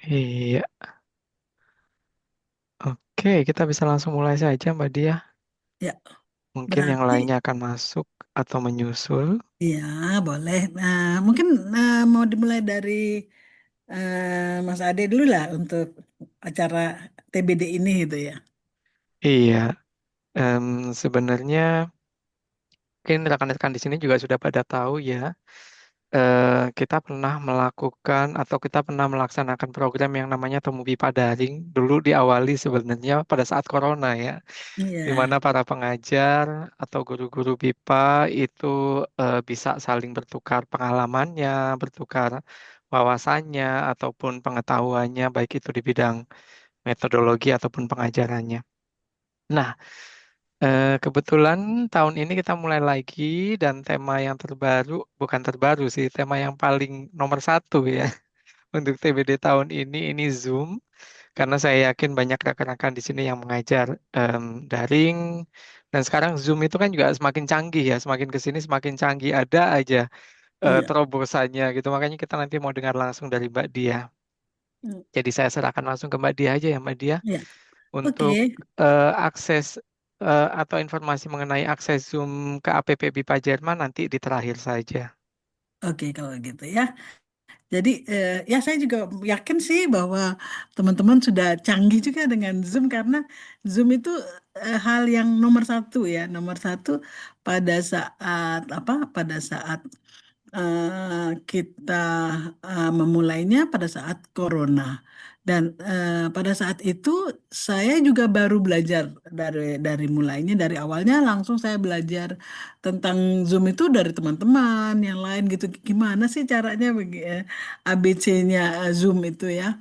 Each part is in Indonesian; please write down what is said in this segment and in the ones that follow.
Iya, oke, kita bisa langsung mulai saja, Mbak Dia. Ya, Mungkin yang berarti lainnya akan masuk atau menyusul. ya boleh. Nah, mungkin mau dimulai dari Mas Ade dulu lah untuk acara TBD ini gitu ya. Iya, sebenarnya mungkin rekan-rekan di sini juga sudah pada tahu ya. Kita pernah melakukan atau kita pernah melaksanakan program yang namanya Temu Pipa Daring. Dulu diawali sebenarnya pada saat Corona ya, di Iya, mana para pengajar atau guru-guru BIPA itu bisa saling bertukar pengalamannya, bertukar wawasannya, ataupun pengetahuannya, baik itu di bidang metodologi ataupun pengajarannya. Nah, kebetulan tahun ini kita mulai lagi dan tema yang terbaru, bukan terbaru sih, tema yang paling nomor satu ya untuk TBD tahun ini Zoom. Karena saya yakin banyak rekan-rekan di sini yang mengajar daring dan sekarang Zoom itu kan juga semakin canggih ya, semakin ke sini semakin canggih ada aja iya, terobosannya gitu. Makanya kita nanti mau dengar langsung dari Mbak Dia. mm, Jadi saya serahkan langsung ke Mbak Dia aja ya Mbak Dia iya. Oke, untuk akses atau informasi mengenai akses Zoom ke APP BIPA Jerman nanti di terakhir saja. oke kalau gitu ya. Jadi ya saya juga yakin sih bahwa teman-teman sudah canggih juga dengan Zoom karena Zoom itu hal yang nomor satu ya, nomor satu pada saat apa? Pada saat kita memulainya pada saat Corona. Dan pada saat itu saya juga baru belajar dari mulainya dari awalnya langsung saya belajar tentang Zoom itu dari teman-teman yang lain gitu. Gimana sih caranya ABC-nya Zoom itu ya.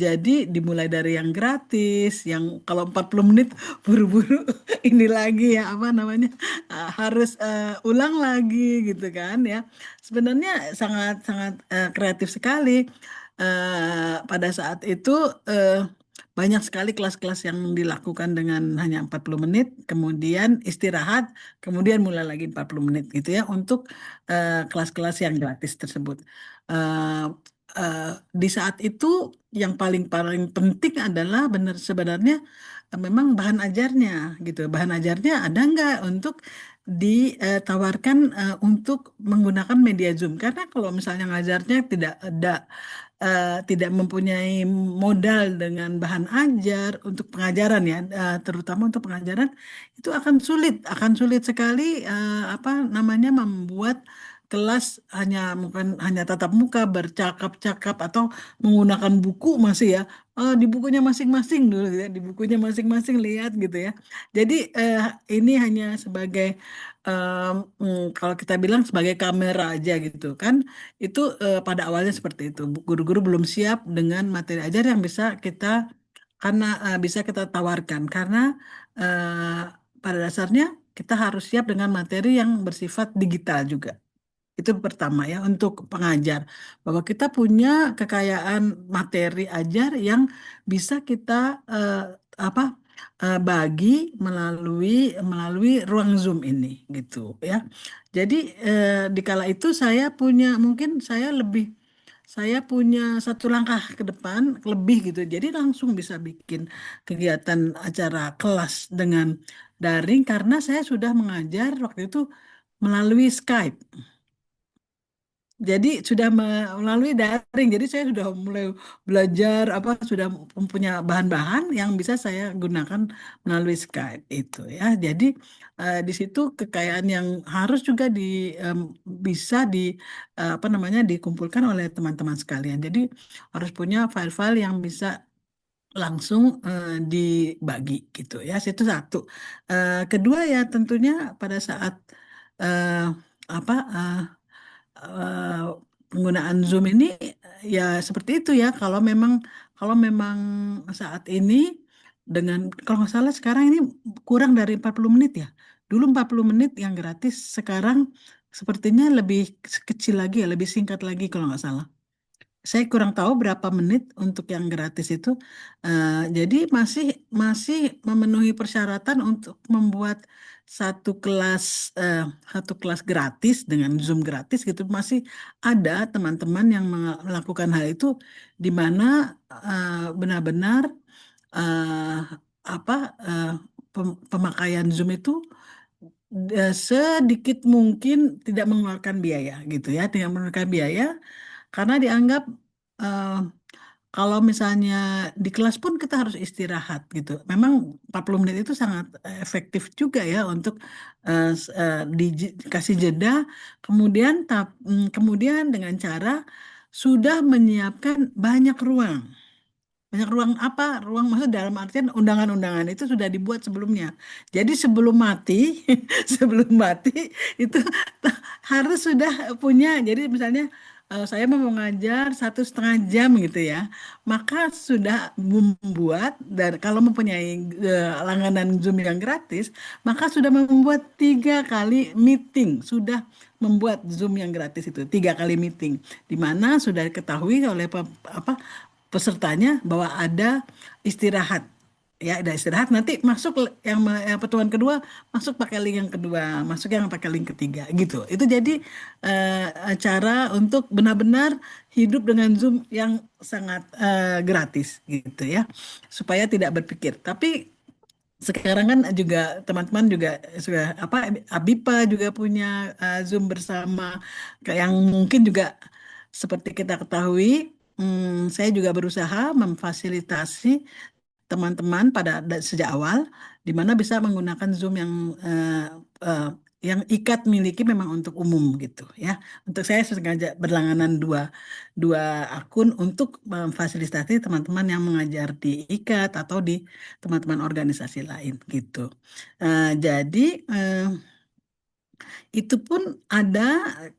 Jadi dimulai dari yang gratis, yang kalau 40 menit buru-buru ini lagi ya apa namanya harus ulang lagi gitu kan ya. Sebenarnya sangat sangat kreatif sekali. Pada saat itu banyak sekali kelas-kelas yang dilakukan dengan hanya 40 menit, kemudian istirahat, kemudian mulai lagi 40 menit gitu ya untuk kelas-kelas yang gratis tersebut. Eh, eh, di saat itu yang paling paling penting adalah benar sebenarnya memang bahan ajarnya gitu. Bahan ajarnya ada nggak untuk ditawarkan untuk menggunakan media Zoom? Karena kalau misalnya ngajarnya tidak ada tidak mempunyai modal dengan bahan ajar untuk pengajaran ya, terutama untuk pengajaran itu akan sulit sekali apa namanya membuat kelas hanya bukan hanya tatap muka bercakap-cakap atau menggunakan buku masih ya. Di bukunya masing-masing dulu ya, di bukunya masing-masing lihat gitu ya. Jadi ini hanya sebagai kalau kita bilang sebagai kamera aja gitu kan. Itu pada awalnya seperti itu. Guru-guru belum siap dengan materi ajar yang bisa kita karena bisa kita tawarkan karena eh, pada dasarnya kita harus siap dengan materi yang bersifat digital juga. Itu pertama ya untuk pengajar bahwa kita punya kekayaan materi ajar yang bisa kita eh, apa bagi melalui melalui ruang Zoom ini gitu ya. Jadi di kala itu saya punya mungkin saya punya satu langkah ke depan lebih gitu. Jadi langsung bisa bikin kegiatan acara kelas dengan daring karena saya sudah mengajar waktu itu melalui Skype. Jadi sudah melalui daring. Jadi saya sudah mulai belajar apa sudah mempunyai bahan-bahan yang bisa saya gunakan melalui Skype itu ya. Jadi di situ kekayaan yang harus juga bisa apa namanya dikumpulkan oleh teman-teman sekalian. Jadi harus punya file-file yang bisa langsung dibagi gitu ya. Itu satu. Kedua ya tentunya pada saat eh, apa eh, penggunaan Zoom ini ya seperti itu ya. Kalau memang saat ini dengan kalau nggak salah sekarang ini kurang dari 40 menit ya. Dulu 40 menit yang gratis, sekarang sepertinya lebih kecil lagi ya, lebih singkat lagi kalau nggak salah. Saya kurang tahu berapa menit untuk yang gratis itu. Jadi masih masih memenuhi persyaratan untuk membuat satu kelas eh, satu kelas gratis dengan Zoom gratis gitu. Masih ada teman-teman yang melakukan hal itu di mana benar-benar eh, apa eh, pemakaian Zoom itu sedikit mungkin tidak mengeluarkan biaya gitu ya, tidak mengeluarkan biaya karena dianggap eh, kalau misalnya di kelas pun kita harus istirahat gitu. Memang 40 menit itu sangat efektif juga ya untuk dikasih jeda, kemudian dengan cara sudah menyiapkan banyak ruang. Banyak ruang apa? Ruang maksud dalam artian undangan-undangan itu sudah dibuat sebelumnya. Jadi sebelum mati, sebelum mati itu harus sudah punya. Jadi misalnya saya mau mengajar 1,5 jam gitu ya, maka sudah membuat dan kalau mempunyai langganan Zoom yang gratis, maka sudah membuat 3 kali meeting. Sudah membuat Zoom yang gratis itu 3 kali meeting, di mana sudah diketahui oleh apa pesertanya bahwa ada istirahat. Ya, ada istirahat nanti masuk yang pertemuan kedua masuk pakai link yang kedua, masuk yang pakai link ketiga gitu. Itu jadi cara untuk benar-benar hidup dengan Zoom yang sangat gratis gitu ya. Supaya tidak berpikir. Tapi sekarang kan juga teman-teman juga sudah apa Abipa juga punya Zoom bersama yang mungkin juga seperti kita ketahui, saya juga berusaha memfasilitasi teman-teman sejak awal di mana bisa menggunakan Zoom eh, yang IKAT miliki memang untuk umum gitu ya. Untuk saya sengaja berlangganan dua dua akun untuk memfasilitasi teman-teman yang mengajar di IKAT atau di teman-teman organisasi lain gitu. Jadi eh, itu pun ada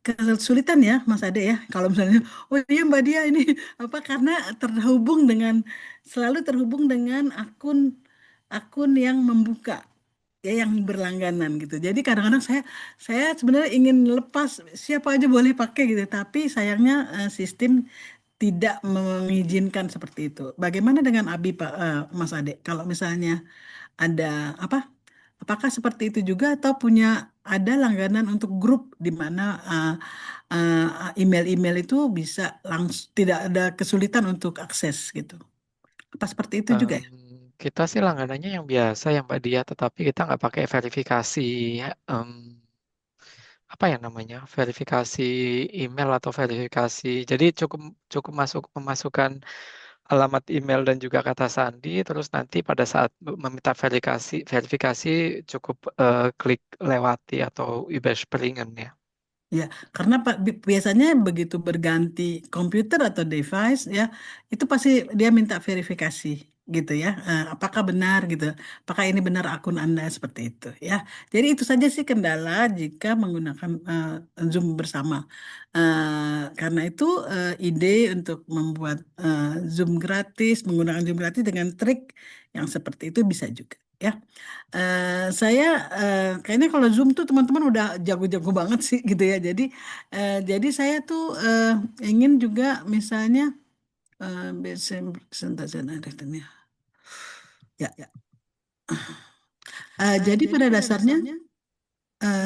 kesulitan ya Mas Ade ya. Kalau misalnya, oh iya Mbak Dia ini apa karena terhubung dengan selalu terhubung dengan akun akun yang membuka ya yang berlangganan gitu. Jadi kadang-kadang saya sebenarnya ingin lepas siapa aja boleh pakai gitu, tapi sayangnya sistem tidak mengizinkan seperti itu. Bagaimana dengan Abi Pak Mas Ade? Kalau misalnya ada apa? Apakah seperti itu juga atau punya ada langganan untuk grup di mana email-email itu bisa langsung tidak ada kesulitan untuk akses gitu. Apa seperti itu juga Em, ya? kita sih langganannya yang biasa ya Mbak Dia, tetapi kita nggak pakai verifikasi em, apa ya namanya verifikasi email atau verifikasi. Jadi cukup cukup memasukkan alamat email dan juga kata sandi, terus nanti pada saat meminta verifikasi cukup klik lewati atau überspringen ya. Ya, karena biasanya begitu berganti komputer atau device ya, itu pasti dia minta verifikasi gitu ya. Apakah benar gitu? Apakah ini benar akun Anda seperti itu ya. Jadi itu saja sih kendala jika menggunakan Zoom bersama. Karena itu ide untuk membuat Zoom gratis, menggunakan Zoom gratis dengan trik yang seperti itu bisa juga ya. Saya kayaknya kalau Zoom tuh teman-teman udah jago-jago banget sih gitu ya. Jadi saya tuh ingin juga misalnya presentasi ya. Ya, ya. Jadi pada dasarnya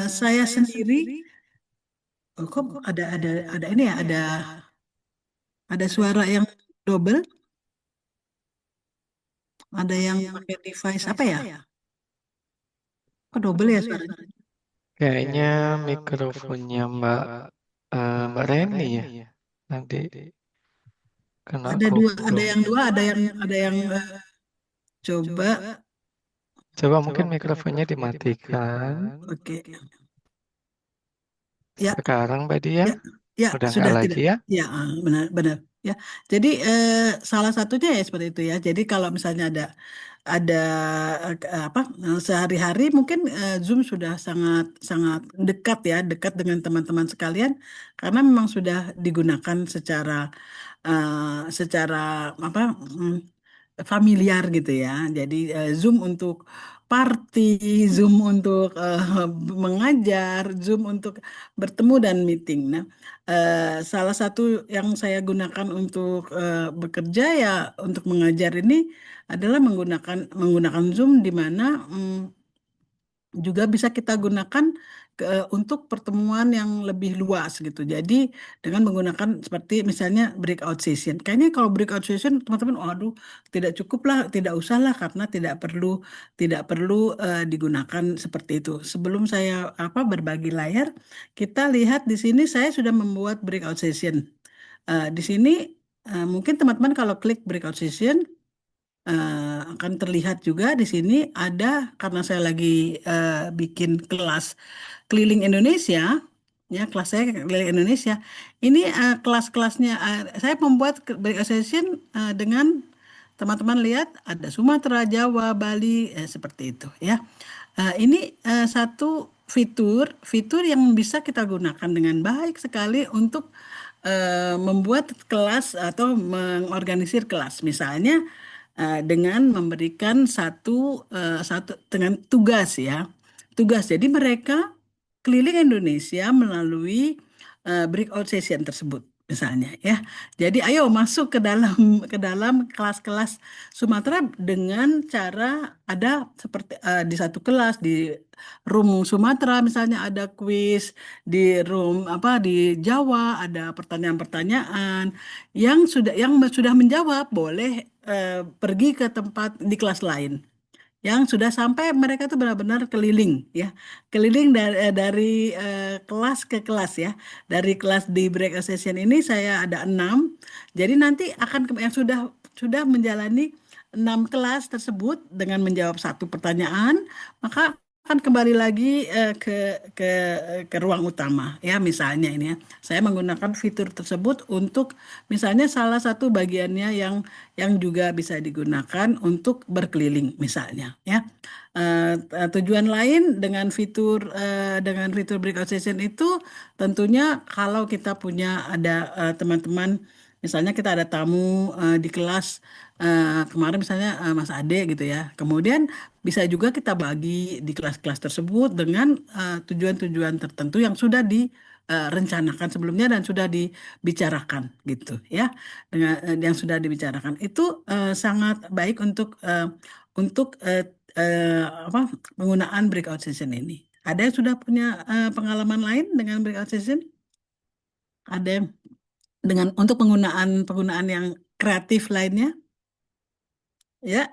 saya sendiri, oh, kok ada ini ya, ada suara yang double, ada yang pakai device apa ya? Kok double ya suaranya? Kayaknya mikrofonnya Mbak Reni ya nanti kena Ada kuping. yang dua, ada yang coba. Coba mungkin mikrofonnya dimatikan. Oke. Ya, Sekarang Mbak Dia ya, ya, udah nggak sudah lagi tidak. ya? Ya, benar, benar. Ya, jadi salah satunya ya seperti itu ya. Jadi kalau misalnya ada apa sehari-hari mungkin Zoom sudah sangat sangat dekat ya, dekat dengan teman-teman sekalian karena memang sudah digunakan secara apa familiar gitu ya. Jadi Zoom untuk party, Zoom untuk mengajar, Zoom untuk bertemu dan meeting. Nah, salah satu yang saya gunakan untuk bekerja ya untuk mengajar ini adalah menggunakan Zoom di mana juga bisa kita gunakan untuk pertemuan yang lebih luas gitu. Jadi dengan menggunakan seperti misalnya breakout session. Kayaknya kalau breakout session teman-teman, waduh, tidak cukup lah, tidak usah lah karena tidak perlu digunakan seperti itu. Sebelum saya berbagi layar, kita lihat di sini saya sudah membuat breakout session. Di sini mungkin teman-teman kalau klik breakout session akan terlihat juga di sini ada karena saya lagi bikin kelas keliling Indonesia, ya kelas saya keliling Indonesia. Ini kelas-kelasnya saya membuat break session dengan teman-teman lihat ada Sumatera, Jawa, Bali seperti itu ya. Ini satu fitur yang bisa kita gunakan dengan baik sekali untuk membuat kelas atau mengorganisir kelas. Misalnya dengan memberikan satu dengan tugas ya. Tugas. Jadi mereka keliling Indonesia melalui breakout session tersebut misalnya ya. Jadi ayo masuk ke dalam kelas-kelas Sumatera dengan cara ada seperti di satu kelas di room Sumatera misalnya ada kuis, di room di Jawa ada pertanyaan-pertanyaan yang sudah menjawab boleh pergi ke tempat di kelas lain yang sudah sampai mereka tuh benar-benar keliling ya, keliling dari kelas ke kelas ya, dari kelas di break session ini saya ada 6, jadi nanti yang sudah menjalani 6 kelas tersebut dengan menjawab satu pertanyaan, maka akan kembali lagi ke ke ruang utama ya misalnya ini ya. Saya menggunakan fitur tersebut untuk misalnya salah satu bagiannya yang juga bisa digunakan untuk berkeliling misalnya ya. Tujuan lain dengan fitur breakout session itu tentunya kalau kita punya ada teman-teman misalnya kita ada tamu di kelas kemarin misalnya Mas Ade gitu ya. Kemudian bisa juga kita bagi di kelas-kelas tersebut dengan tujuan-tujuan tertentu yang sudah direncanakan sebelumnya dan sudah dibicarakan gitu ya. Dengan yang sudah dibicarakan itu sangat baik untuk penggunaan breakout session ini. Ada yang sudah punya pengalaman lain dengan breakout session? Ada yang dengan untuk penggunaan penggunaan yang kreatif lainnya? Ya,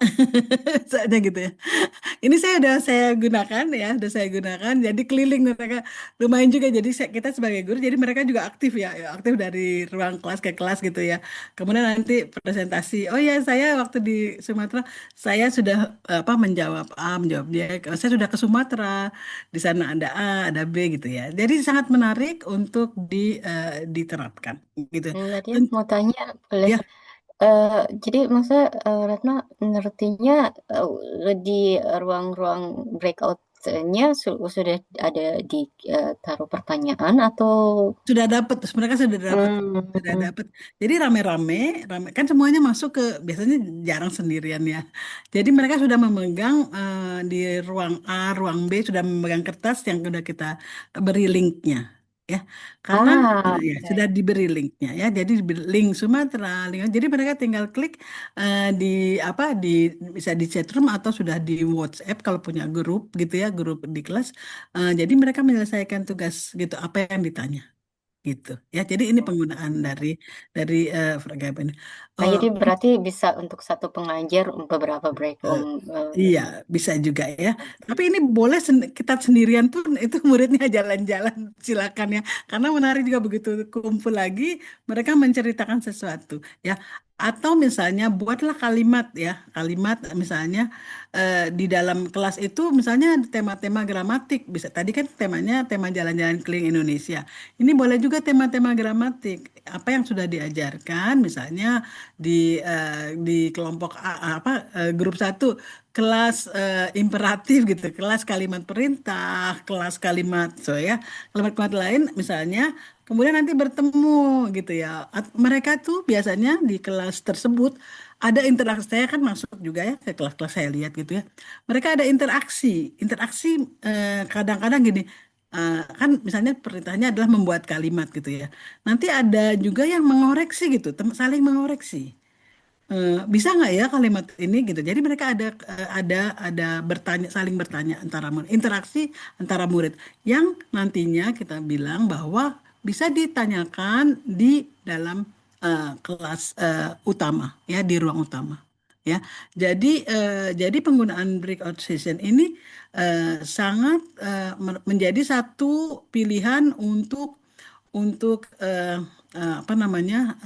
soalnya gitu ya. Ini saya gunakan ya, udah saya gunakan. Jadi keliling mereka lumayan juga. Jadi kita sebagai guru, jadi mereka juga aktif ya, aktif dari ruang kelas ke kelas gitu ya. Kemudian nanti presentasi. Oh ya, saya waktu di Sumatera, saya sudah menjawab A, menjawab B. Saya sudah ke Sumatera, di sana ada A, ada B gitu ya. Jadi sangat menarik untuk diterapkan gitu. Tadi Dan mau tanya, boleh? ya Eh, jadi maksudnya Retno ngertinya di ruang-ruang breakout-nya sudah ada taruh pertanyaan atau sudah dapat, mereka sudah hmm, dapat. Jadi rame-rame, kan semuanya masuk ke biasanya jarang sendirian ya. Jadi mereka sudah memegang di ruang A, ruang B sudah memegang kertas yang sudah kita beri linknya ya. Karena ya sudah oke. diberi linknya ya. Jadi diberi link Sumatera, jadi mereka tinggal klik di di bisa di chatroom atau sudah di WhatsApp kalau punya grup gitu ya, grup di kelas. Jadi mereka menyelesaikan tugas gitu apa yang ditanya gitu ya, jadi ini penggunaan dari Fragile ini. Nah, Oh, jadi berarti bisa untuk satu pengajar beberapa break eh, iya ini. bisa juga ya, tapi ini boleh kita sendirian pun itu muridnya jalan-jalan silakan ya, karena menarik juga begitu kumpul lagi mereka menceritakan sesuatu ya, atau misalnya buatlah kalimat ya, kalimat misalnya di dalam kelas itu misalnya tema-tema gramatik, bisa tadi kan temanya tema jalan-jalan keliling Indonesia, ini boleh juga tema-tema gramatik apa yang sudah diajarkan misalnya di kelompok grup satu kelas imperatif gitu, kelas kalimat perintah, kelas kalimat so ya, kalimat-kalimat lain misalnya kemudian nanti bertemu gitu ya. Mereka tuh biasanya di kelas tersebut ada interaksi. Saya kan masuk juga ya ke kelas-kelas, saya lihat gitu ya. Mereka ada interaksi, interaksi kadang-kadang gini. Kan misalnya perintahnya adalah membuat kalimat gitu ya. Nanti ada juga yang mengoreksi gitu, saling mengoreksi. Bisa nggak ya kalimat ini gitu. Jadi mereka ada bertanya, saling bertanya antara murid, interaksi antara murid yang nantinya kita bilang bahwa bisa ditanyakan di dalam kelas utama ya, di ruang utama ya. Jadi penggunaan breakout session ini sangat menjadi satu pilihan untuk apa namanya,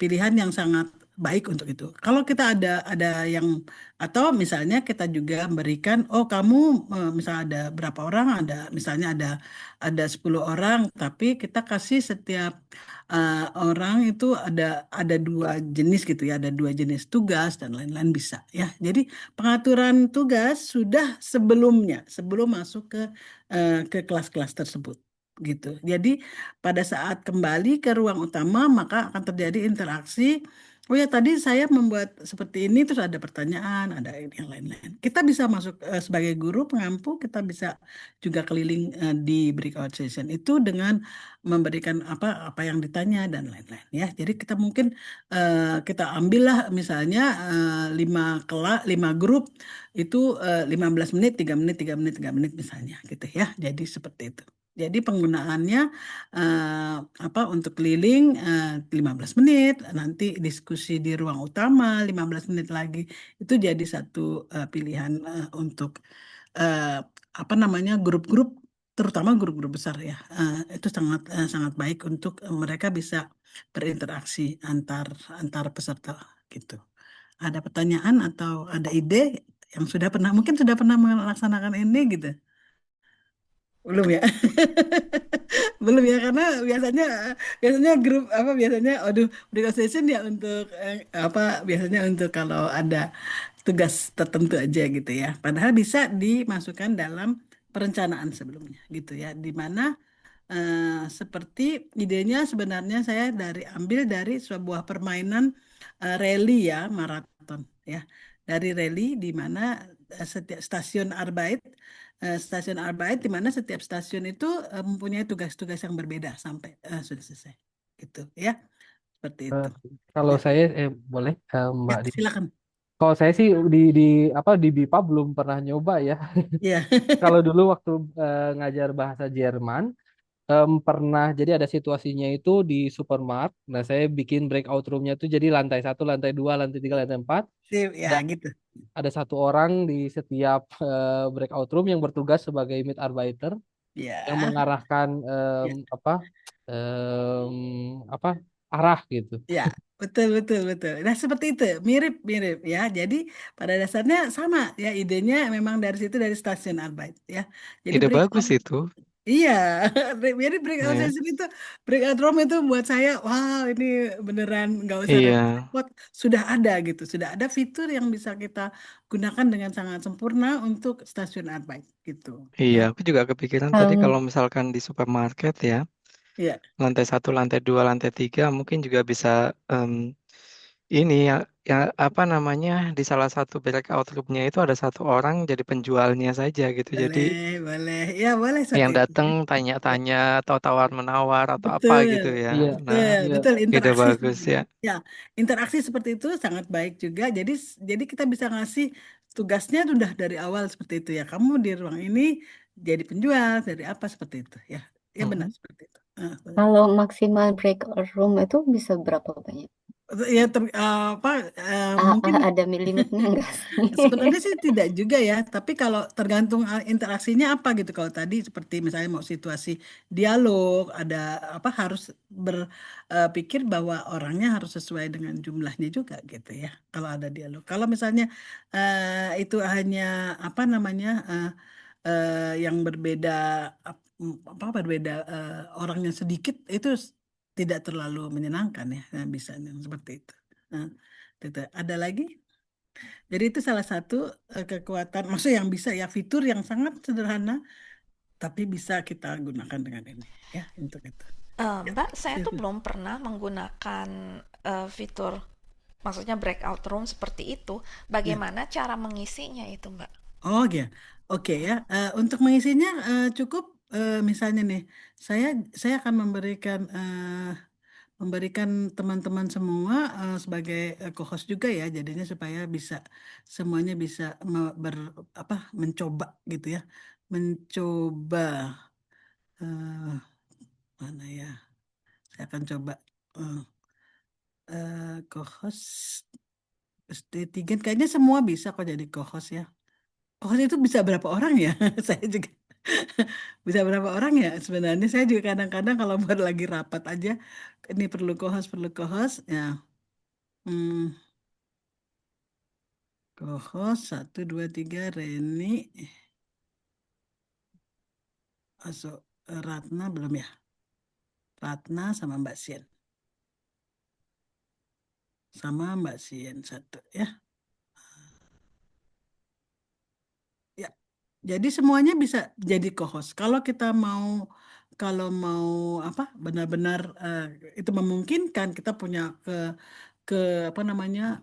pilihan yang sangat baik untuk itu. Kalau kita ada yang, atau misalnya kita juga memberikan, oh kamu misalnya ada berapa orang, ada misalnya ada 10 orang, tapi kita kasih setiap orang itu ada dua jenis gitu ya, ada dua jenis tugas dan lain-lain, bisa ya. Jadi pengaturan tugas sudah sebelumnya, sebelum masuk ke kelas-kelas tersebut gitu. Jadi pada saat kembali ke ruang utama, maka akan terjadi interaksi. Oh ya, tadi saya membuat seperti ini, terus ada pertanyaan, ada ini yang lain-lain. Kita bisa masuk sebagai guru pengampu, kita bisa juga keliling di breakout session itu dengan memberikan apa apa yang ditanya dan lain-lain ya. Jadi kita mungkin kita ambillah misalnya 5 grup itu 15 menit, 3 menit, 3 menit, 3 menit misalnya gitu ya. Jadi seperti itu. Jadi penggunaannya eh, apa, untuk keliling 15 menit, nanti diskusi di ruang utama 15 menit lagi. Itu jadi satu pilihan untuk eh, apa namanya, grup-grup, terutama grup-grup besar ya. Itu sangat baik untuk mereka bisa berinteraksi antar antar peserta gitu. Ada pertanyaan atau ada ide yang mungkin sudah pernah melaksanakan ini gitu? Belum ya? Belum ya, karena biasanya biasanya grup apa, biasanya aduh, breakout session ya untuk apa, biasanya untuk kalau ada tugas tertentu aja gitu ya. Padahal bisa dimasukkan dalam perencanaan sebelumnya gitu ya. Di mana seperti idenya sebenarnya saya ambil dari sebuah permainan rally ya, maraton ya. Dari rally di mana setiap stasiun Arbeit di mana setiap stasiun itu mempunyai tugas-tugas yang berbeda sampai sudah selesai gitu ya, seperti Eh, itu Kalau ya. saya boleh Ya Mbak Di. silakan. Kalau saya sih di apa di BIPA belum pernah nyoba ya. Ya. Kalau dulu waktu ngajar bahasa Jerman pernah, jadi ada situasinya itu di supermarket. Nah, saya bikin breakout roomnya itu jadi lantai satu, lantai dua, lantai tiga, lantai empat. Sip, ya Dan gitu ada satu orang di setiap breakout room yang bertugas sebagai Mitarbeiter yang ya. mengarahkan Ya. apa arah gitu. Ya, betul, betul, betul. Nah, seperti itu, mirip-mirip ya. Jadi pada dasarnya sama ya, idenya memang dari situ, dari stasiun Arbeit ya. Jadi Ide breakout, bagus itu. iya, jadi breakout Ya. session itu, breakout room itu buat saya, wow, ini beneran nggak usah Iya, repot, sudah ada gitu, sudah ada fitur yang bisa kita gunakan dengan sangat sempurna untuk stasiun Arbeit gitu iya. ya. Aku juga kepikiran tadi Um, kalau misalkan di supermarket ya, Iya, lantai satu, lantai dua, lantai tiga, mungkin juga bisa ini ya, ya apa namanya, di salah satu breakout room-nya itu ada satu orang jadi penjualnya saja gitu. Jadi boleh, boleh, ya boleh seperti yang itu. datang Ya. tanya-tanya atau tawar menawar atau apa Betul, gitu ya. Iya, Nah, betul, iya. betul, ide interaksi bagus seperti ya. itu. Ya, interaksi seperti itu sangat baik juga. Jadi kita bisa ngasih tugasnya sudah dari awal seperti itu ya. Kamu di ruang ini jadi penjual, dari apa seperti itu ya. Ya benar Mhm. seperti itu. Benar. Kalau maksimal breakout room itu bisa berapa banyak? Ya apa, mungkin Ada limitnya nggak sih? sebenarnya sih tidak juga ya, tapi kalau tergantung interaksinya apa gitu. Kalau tadi seperti misalnya mau situasi dialog, ada apa, harus berpikir bahwa orangnya harus sesuai dengan jumlahnya juga gitu ya. Kalau ada dialog. Kalau misalnya itu hanya apa namanya, yang berbeda, apa, berbeda orangnya sedikit, itu tidak terlalu menyenangkan ya. Nah, bisa yang seperti itu. Nah, itu. Ada lagi? Jadi itu salah satu kekuatan, maksudnya yang bisa ya, fitur yang sangat sederhana tapi bisa kita gunakan dengan ini ya untuk itu. Ya, Mbak, saya tuh Silvi. belum pernah menggunakan fitur, maksudnya breakout room seperti itu. Ya. Bagaimana cara mengisinya itu, Mbak? Oh ya, oke ya. Untuk mengisinya cukup misalnya nih, saya akan memberikan teman-teman semua sebagai co-host juga ya, jadinya supaya semuanya bisa mencoba gitu ya, mencoba eh, mana ya. Saya akan coba eh, co-host SD3. Kayaknya semua bisa kok jadi co-host ya. Co-host itu bisa berapa orang ya? Saya juga bisa berapa orang ya? Sebenarnya saya juga kadang-kadang kalau buat lagi rapat aja, ini perlu co-host ya. Hmm, co-host 1, 2, 3 Reni masuk. Ratna belum ya? Ratna sama Mbak Sien satu ya. Ya, jadi semuanya bisa jadi co-host. Kalau mau apa benar-benar itu memungkinkan, kita punya ke apa namanya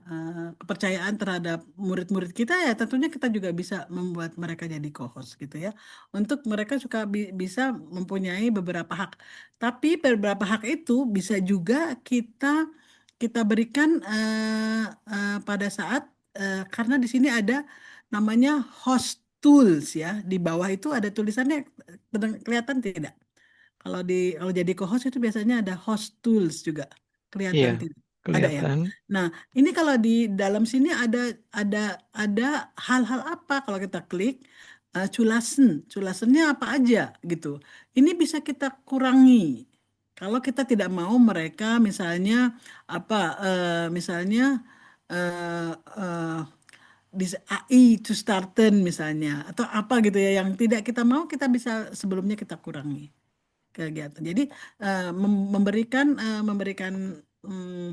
kepercayaan terhadap murid-murid kita, ya tentunya kita juga bisa membuat mereka jadi co-host gitu ya. Untuk mereka suka bisa mempunyai beberapa hak. Tapi beberapa hak itu bisa juga kita kita berikan pada saat karena di sini ada namanya host tools ya. Di bawah itu ada tulisannya, kelihatan tidak? Kalau jadi co-host itu biasanya ada host tools juga. Iya, Kelihatan tidak? Ada ya. kelihatan. Nah, ini kalau di dalam sini ada ada hal-hal apa kalau kita klik culasen. Culasennya apa aja gitu. Ini bisa kita kurangi. Kalau kita tidak mau mereka misalnya apa misalnya eh, eh, di AI to starten misalnya atau apa gitu ya yang tidak kita mau, kita bisa sebelumnya kita kurangi kegiatan. Jadi memberikan mm,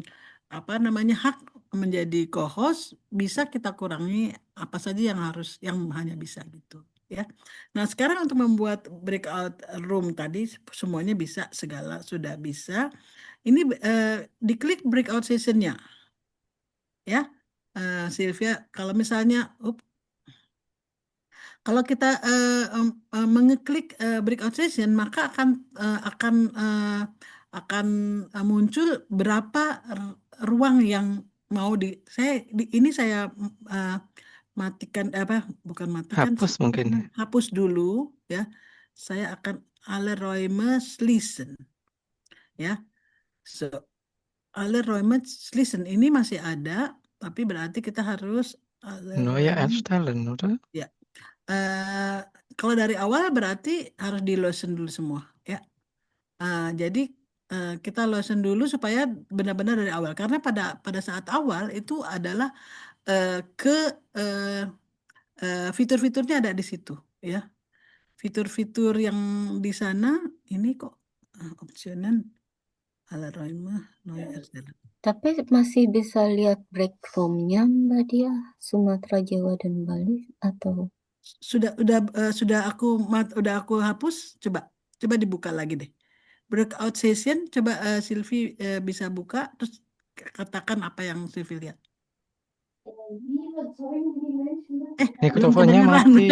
apa namanya hak menjadi co-host bisa kita kurangi apa saja yang hanya bisa gitu ya. Nah, sekarang untuk membuat breakout room tadi semuanya bisa, segala sudah bisa. Ini diklik breakout sessionnya ya. Sylvia, kalau misalnya kalau kita mengeklik breakout session, maka akan muncul berapa ruang yang mau ini saya eh, matikan apa bukan matikan Hapus mungkin. hapus dulu ya. Saya akan Alle listen ya. So, Alle listen ini masih ada, tapi berarti kita harus Neue erstellen, oder? ya. Kalau dari awal berarti harus di listen dulu semua ya. Jadi kita listen dulu supaya benar-benar dari awal, karena pada saat awal itu adalah ke eh, fitur-fiturnya ada di situ ya. Fitur-fitur yang di sana ini kok opsionan Alarm Noise Erstellen. Tapi masih bisa lihat break room-nya Mbak Dia, Sumatera, Jawa, dan Bali atau Sudah aku hapus. Coba dibuka lagi deh. Breakout session, coba Silvi bisa buka terus katakan apa yang Silvi lihat. Belum Mikrofonnya kedengeran. mati.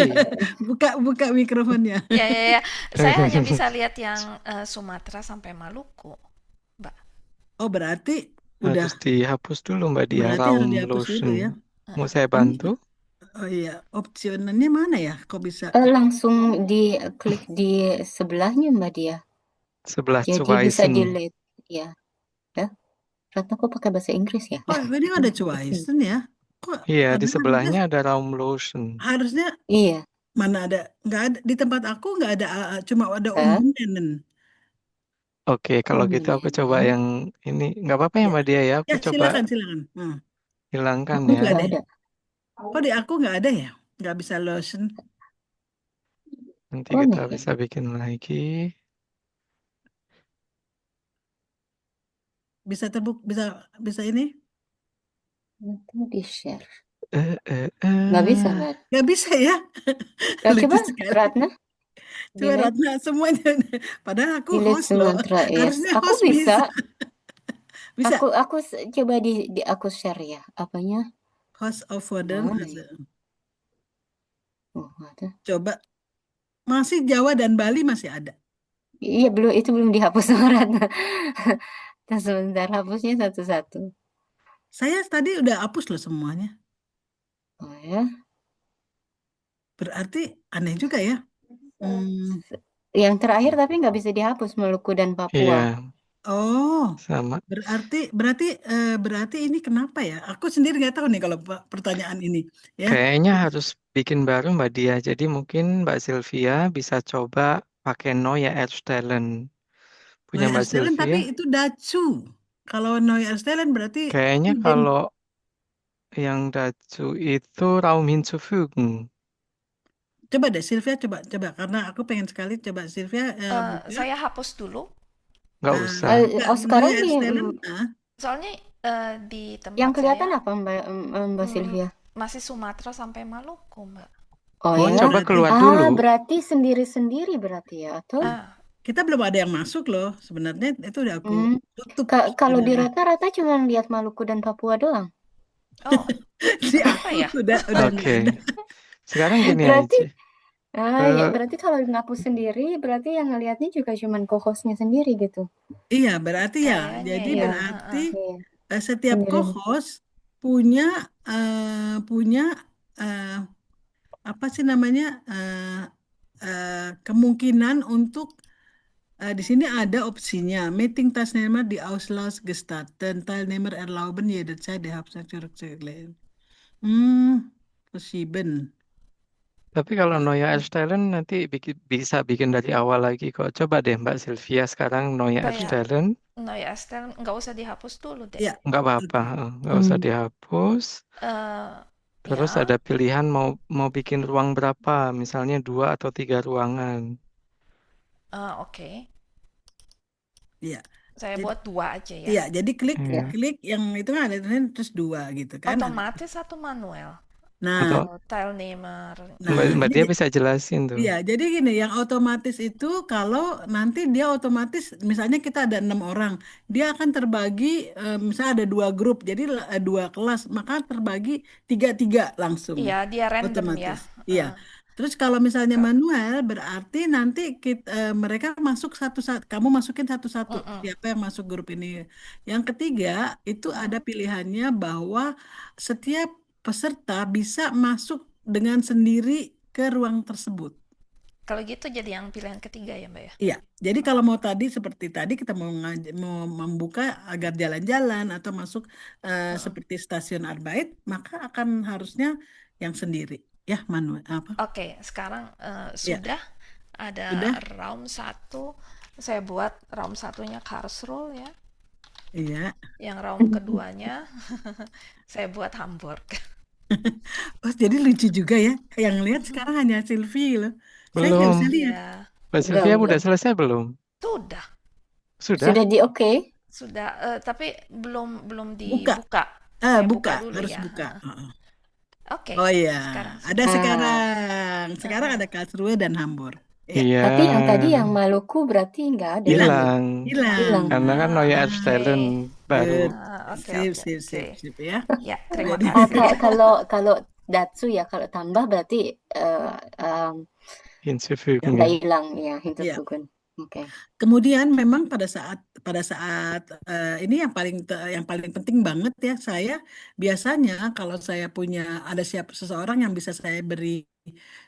Buka mikrofonnya. Ya. Saya hanya bisa lihat yang Sumatera sampai Maluku, Mbak. Oh, berarti udah Harus dihapus dulu Mbak Dia, berarti harus Raum dihapus dulu ya. Lotion. Mau saya Ini bantu? oh iya, opsionalnya mana ya? Kok bisa? langsung diklik di sebelahnya Mbak Dia. Sebelah Jadi bisa Zuwaisen. delete ya. Ratna kok pakai bahasa Inggris ya? Oh, ini ada Cuaisen ya. Kok Iya, di padahal sebelahnya ada Raum Lotion. harusnya Iya. mana ada? Nggak ada di tempat aku, nggak ada cuma ada Hah? Umbenen. Oke, kalau gitu aku coba yang ini. Nggak apa-apa ya Ya. Mbak Dia ya, aku Ya, coba silakan. hilangkan Aku ya. juga Nggak ada. ada. Oh, di aku nggak ada ya? Nggak bisa lotion. Nanti Oh kita nih, bisa bikin lagi. Bisa bisa ini? itu di share. Eh, Nggak bisa, Rat. Nggak bisa ya? Ya, Lucu coba, sekali. Ratna. Coba Delete, Ratna semuanya. Padahal aku delete host loh. Sumatera. Yes, Harusnya aku host bisa. bisa. Aku coba di aku share ya. Apanya? Host of modern. Mana ya? Oh, ada. Coba. Masih Jawa dan Bali masih ada. Iya, itu belum dihapus sama Ratna. Dan sebentar hapusnya satu-satu. Saya tadi udah hapus loh semuanya. Oh ya. Berarti aneh juga ya. Hmm. Yang terakhir tapi nggak bisa dihapus, Maluku dan Papua. Iya, Oh, sama. berarti ini kenapa ya? Aku sendiri nggak tahu nih kalau pertanyaan ini ya. Kayaknya harus bikin baru Mbak Dia. Jadi mungkin Mbak Sylvia bisa coba pakai Noya Erstellen. Punya Noy Mbak Erstellen tapi Sylvia. itu Dacu. Kalau Noy Erstellen berarti Kayaknya itu kalau yang Dacu itu Raum hinzufügen. coba deh Sylvia coba karena aku pengen sekali coba Sylvia buka. Saya hapus dulu, Nggak Ah, usah. enggak, sekarang Noy Erstellen, soalnya di yang tempat kelihatan saya apa Mbak Sylvia? masih Sumatera sampai Maluku, Mbak. Oh Oh, ya. Coba berarti keluar dulu. Berarti sendiri-sendiri berarti ya, atau? kita belum ada yang masuk loh. Sebenarnya itu udah aku tutup Kalau di sebenarnya. Ratna cuma lihat Maluku dan Papua doang. Oh, Di kenapa aku ya? udah nggak Oke. ada. Sekarang gini Berarti aja. ya, berarti kalau ngapus sendiri berarti yang ngelihatnya juga cuma co-hostnya sendiri gitu. Iya, berarti ya. Kayaknya Jadi ya. berarti Iya. setiap Sendiri. co-host punya apa sih namanya kemungkinan untuk di sini ada opsinya meeting Teilnehmer die Auslass gestatten. Teilnehmer erlauben jederzeit die Hauptsache zurückzulegen. Verschieben. Tapi kalau Noya Erstellen nanti bisa bikin dari awal lagi kok. Coba deh Mbak Sylvia sekarang Noya Kayak Erstellen. Noy Astel nggak usah dihapus dulu deh. Ya, Nggak apa-apa. Nggak usah dihapus. Terus Ya. ada pilihan mau bikin ruang berapa. Misalnya 2 atau 3 ruangan. Oke. iya. Saya buat 2 aja ya. Iya, jadi klik Iya. yang itu kan ada tulisan terus 2 gitu kan. Otomatis atau manual? Nah, Atau Teilnehmer. Mbak Dia bisa jelasin tuh. iya, jadi gini, yang otomatis itu kalau nanti dia otomatis, misalnya kita ada 6 orang, dia akan terbagi, misalnya ada 2 grup, jadi 2 kelas, maka terbagi 3-3 langsung, Iya, dia random ya. otomatis. Iya. Terus kalau misalnya manual, berarti nanti mereka masuk satu-satu, kamu masukin satu-satu, siapa yang masuk grup ini. Yang ketiga, itu ada pilihannya bahwa setiap peserta bisa masuk dengan sendiri ke ruang tersebut. Kalau gitu jadi yang pilihan ketiga ya, Mbak ya? Iya, jadi kalau mau tadi seperti tadi kita mau membuka agar jalan-jalan atau masuk seperti stasiun Arbeit, maka akan harusnya yang sendiri, ya manual apa? Oke, sekarang sudah ada round 1. Saya buat round 1-nya Karlsruhe ya. Iya. Yang round keduanya saya buat Hamburg. Oh, jadi lucu juga ya. Yang lihat sekarang hanya Sylvie loh. Saya nggak Belum. bisa lihat. Iya. Mbak Sylvia Belum. udah selesai belum? Sudah. Sudah? di oke. Sudah, tapi belum Buka. dibuka. Saya buka dulu harus ya. buka. Oke. Oh iya, Sekarang ada sudah. sekarang. Sekarang ada Karlsruhe dan Hamburg. Iya. Iya. Tapi yang tadi yang Maluku berarti nggak ada. Hilang. Hilang. Karena kan Noya Oke. Erstellen baru. Sip ya. Ya, terima Jadi- kasih. Kalau Datsu ya, kalau tambah berarti Hinzufügen. nggak hilang ya, hinterfugen. Oke. Kemudian memang pada saat ini yang paling penting banget ya, saya biasanya kalau saya punya ada seseorang yang bisa saya beri,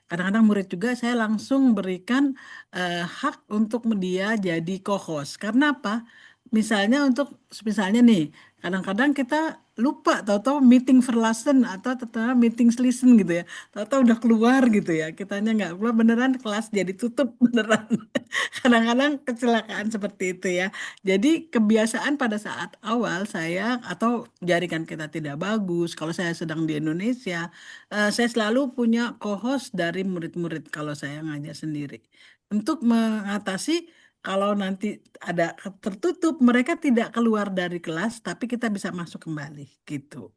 kadang-kadang murid juga saya langsung berikan hak untuk dia jadi co-host. Karena apa? Misalnya nih, kadang-kadang kita lupa tahu-tahu meeting verlassen atau tahu-tahu meeting schließen gitu ya. Tahu-tahu udah keluar gitu ya. Kitanya nggak keluar, beneran kelas jadi tutup beneran. Kadang-kadang kecelakaan seperti itu ya. Jadi kebiasaan pada saat awal saya atau jaringan kita tidak bagus, kalau saya sedang di Indonesia, saya selalu punya co-host dari murid-murid kalau saya ngajar sendiri. Untuk mengatasi kalau nanti ada tertutup, mereka tidak keluar dari kelas, tapi kita bisa masuk kembali gitu.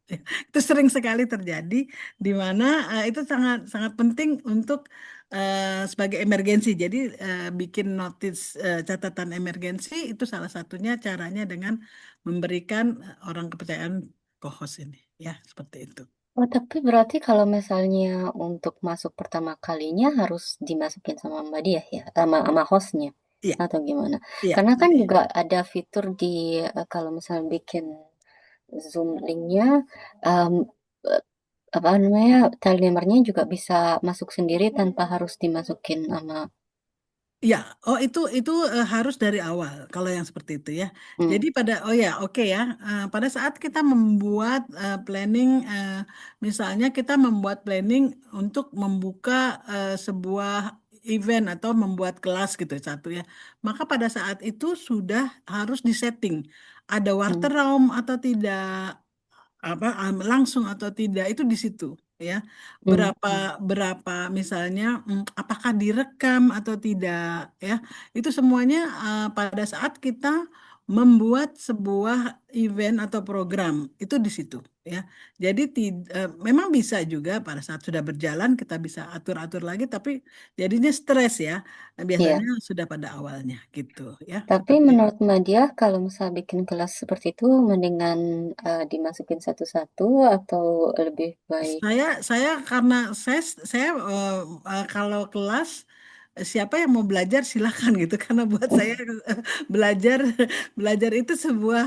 Itu sering sekali terjadi, di mana itu sangat sangat penting untuk sebagai emergensi. Jadi bikin notis catatan emergensi itu salah satunya caranya dengan memberikan orang kepercayaan co-host ini, ya seperti itu. Oh, tapi berarti kalau misalnya untuk masuk pertama kalinya harus dimasukin sama Mbak Dia ya, sama hostnya Iya, atau gimana? iya. Karena kan juga ada fitur di kalau misalnya bikin Zoom linknya, em, eh, apa namanya, timernya juga bisa masuk sendiri tanpa harus dimasukin sama. Ya, itu harus dari awal kalau yang seperti itu ya. Hmm. Jadi oke ya. Pada saat kita membuat planning, misalnya kita membuat planning untuk membuka sebuah event atau membuat kelas gitu satu ya. Maka pada saat itu sudah harus disetting ada Hmm. Wartetraum atau tidak, langsung atau tidak itu di situ ya. berapa berapa misalnya apakah direkam atau tidak ya, itu semuanya pada saat kita membuat sebuah event atau program itu di situ ya. Jadi memang bisa juga pada saat sudah berjalan kita bisa atur-atur lagi, tapi jadinya stres ya. Iya. Biasanya sudah pada awalnya gitu ya, Tapi seperti menurut Mbak Dia, kalau misalnya bikin kelas seperti itu, mendingan dimasukin satu-satu atau lebih baik? saya karena saya kalau kelas siapa yang mau belajar silakan gitu, karena buat saya belajar belajar itu sebuah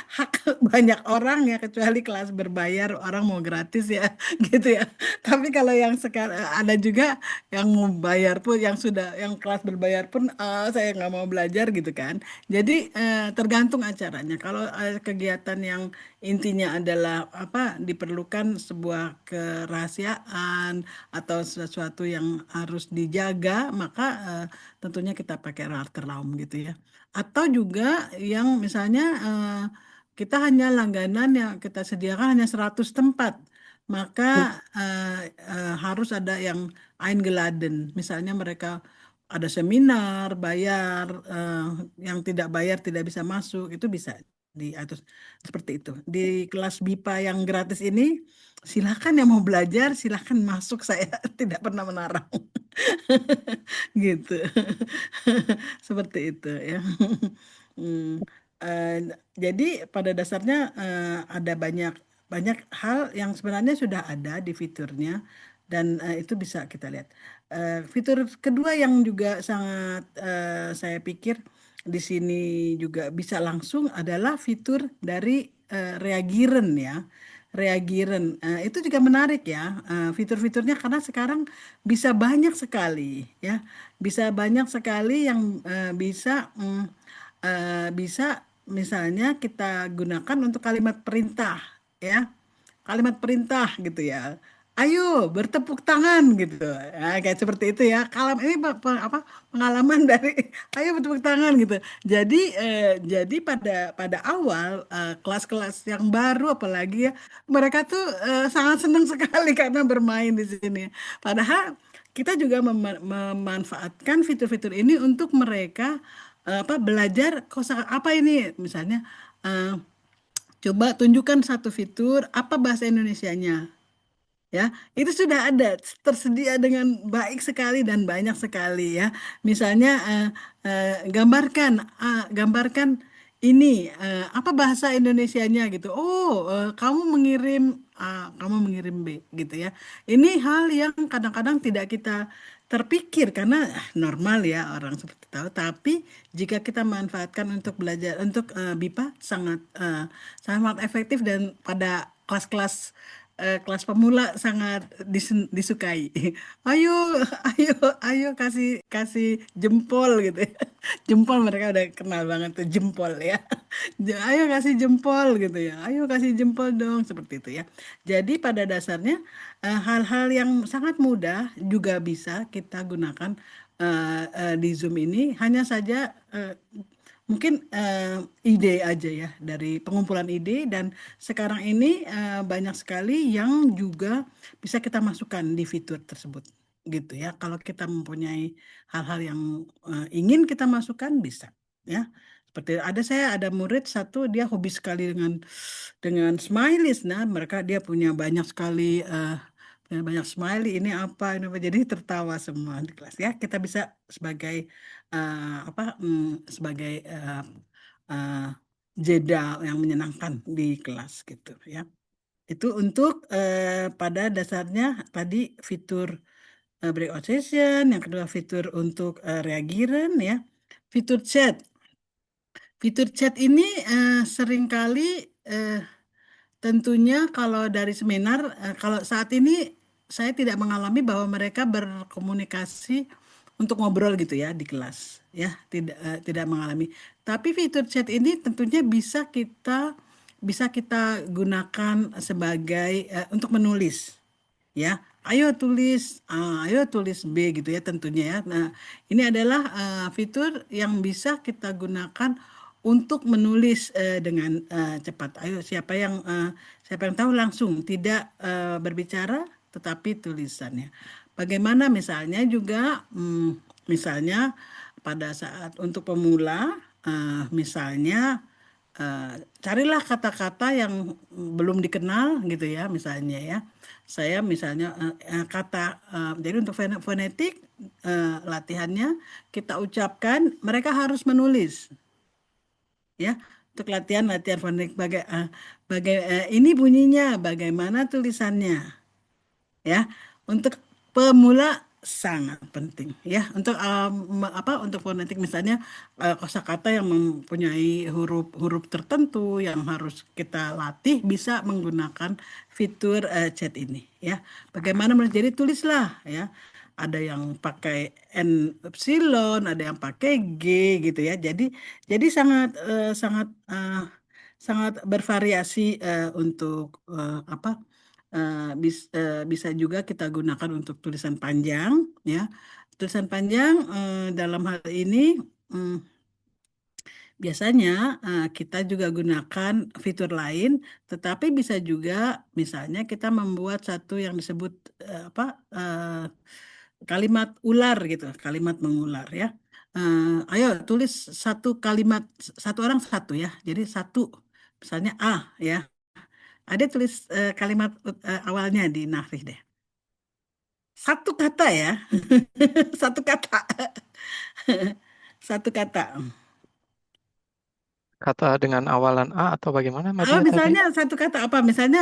hak banyak orang ya, kecuali kelas berbayar orang mau gratis ya gitu ya. Tapi kalau yang sekarang ada juga yang mau bayar pun, yang kelas berbayar pun saya nggak mau belajar gitu kan. Jadi tergantung acaranya. Kalau kegiatan yang intinya adalah diperlukan sebuah kerahasiaan atau sesuatu yang harus dijaga, maka tentunya kita pakai Raterlaum gitu ya. Atau juga yang misalnya kita hanya langganan yang kita sediakan hanya 100 tempat, maka harus ada yang Eingeladen. Misalnya mereka ada seminar, bayar, yang tidak bayar tidak bisa masuk, itu bisa diatur seperti itu. Di kelas BIPA yang gratis ini, silakan yang mau belajar, silakan masuk, saya tidak pernah melarang. Gitu. Seperti itu ya. Hmm, eh, jadi pada dasarnya ada banyak banyak hal yang sebenarnya sudah ada di fiturnya, dan itu bisa kita lihat. Fitur kedua yang juga sangat saya pikir di sini juga bisa langsung adalah fitur dari reagiren ya. Reagiren itu juga menarik ya, fitur-fiturnya, karena sekarang bisa banyak sekali ya, bisa banyak sekali yang bisa misalnya kita gunakan untuk kalimat perintah ya, kalimat perintah gitu ya. Ayo bertepuk tangan gitu. Nah, kayak seperti itu ya. Kalau ini pengalaman dari ayo bertepuk tangan gitu. Jadi pada pada awal kelas-kelas yang baru apalagi ya, mereka tuh sangat senang sekali karena bermain di sini. Padahal kita juga memanfaatkan fitur-fitur ini untuk mereka belajar kosa apa ini, misalnya eh, coba tunjukkan satu fitur apa bahasa Indonesianya ya. Itu sudah ada tersedia dengan baik sekali dan banyak sekali ya. Misalnya gambarkan ini apa bahasa Indonesianya gitu. Oh, kamu mengirim A, kamu mengirim B gitu ya. Ini hal yang kadang-kadang tidak kita terpikir karena normal ya orang seperti tahu, tapi jika kita manfaatkan untuk belajar untuk BIPA sangat sangat efektif, dan pada kelas-kelas kelas pemula sangat disukai. Ayo, ayo, ayo kasih kasih jempol gitu ya. Jempol mereka udah kenal banget tuh jempol ya. Ayo kasih jempol gitu ya. Ayo kasih jempol dong, seperti itu ya. Jadi pada dasarnya hal-hal yang sangat mudah juga bisa kita gunakan di Zoom ini. Hanya saja mungkin ide aja ya, dari pengumpulan ide, dan sekarang ini banyak sekali yang juga bisa kita masukkan di fitur tersebut. gitu ya. Kalau kita mempunyai hal-hal yang ingin kita masukkan bisa ya. Seperti saya ada murid satu, dia hobi sekali dengan smileys. Nah, dia punya banyak sekali banyak smiley, ini apa, jadi tertawa semua di kelas ya. Kita bisa sebagai sebagai uh, jeda yang menyenangkan di kelas gitu ya. Itu untuk pada dasarnya tadi fitur breakout session, yang kedua fitur untuk reagiren ya. Fitur chat. Fitur chat ini seringkali eh, tentunya kalau dari seminar, kalau saat ini saya tidak mengalami bahwa mereka berkomunikasi untuk ngobrol gitu ya di kelas, ya tidak mengalami. Tapi fitur chat ini tentunya bisa kita gunakan sebagai untuk menulis ya. Ayo tulis B gitu ya tentunya ya. Nah, ini adalah fitur yang bisa kita gunakan untuk menulis dengan cepat. Ayo, siapa yang tahu langsung, tidak berbicara tetapi tulisannya. Bagaimana misalnya juga misalnya pada saat untuk pemula, misalnya carilah kata-kata yang belum dikenal gitu ya, misalnya ya. Saya misalnya jadi untuk fonetik latihannya kita ucapkan, mereka harus menulis ya. Untuk latihan fonetik ini bunyinya, bagaimana tulisannya ya. Untuk pemula sangat penting ya. Untuk fonetik misalnya kosakata yang mempunyai huruf-huruf tertentu yang harus kita latih, bisa menggunakan fitur chat ini ya. Bagaimana jadi tulislah ya. Ada yang pakai N epsilon, ada yang pakai G gitu ya. Jadi sangat sangat bervariasi untuk bisa juga kita gunakan untuk tulisan panjang ya. Tulisan panjang dalam hal ini mm, biasanya kita juga gunakan fitur lain, tetapi bisa juga misalnya kita membuat satu yang disebut kalimat ular gitu, kalimat mengular ya. Ayo tulis satu kalimat, satu orang satu ya. Jadi satu, misalnya A ya. Ada tulis kalimat awalnya di Nahrih deh. Satu kata ya. Satu kata. Satu kata. Kata dengan awalan A atau bagaimana Mbak Dia tadi? Misalnya satu kata apa? Misalnya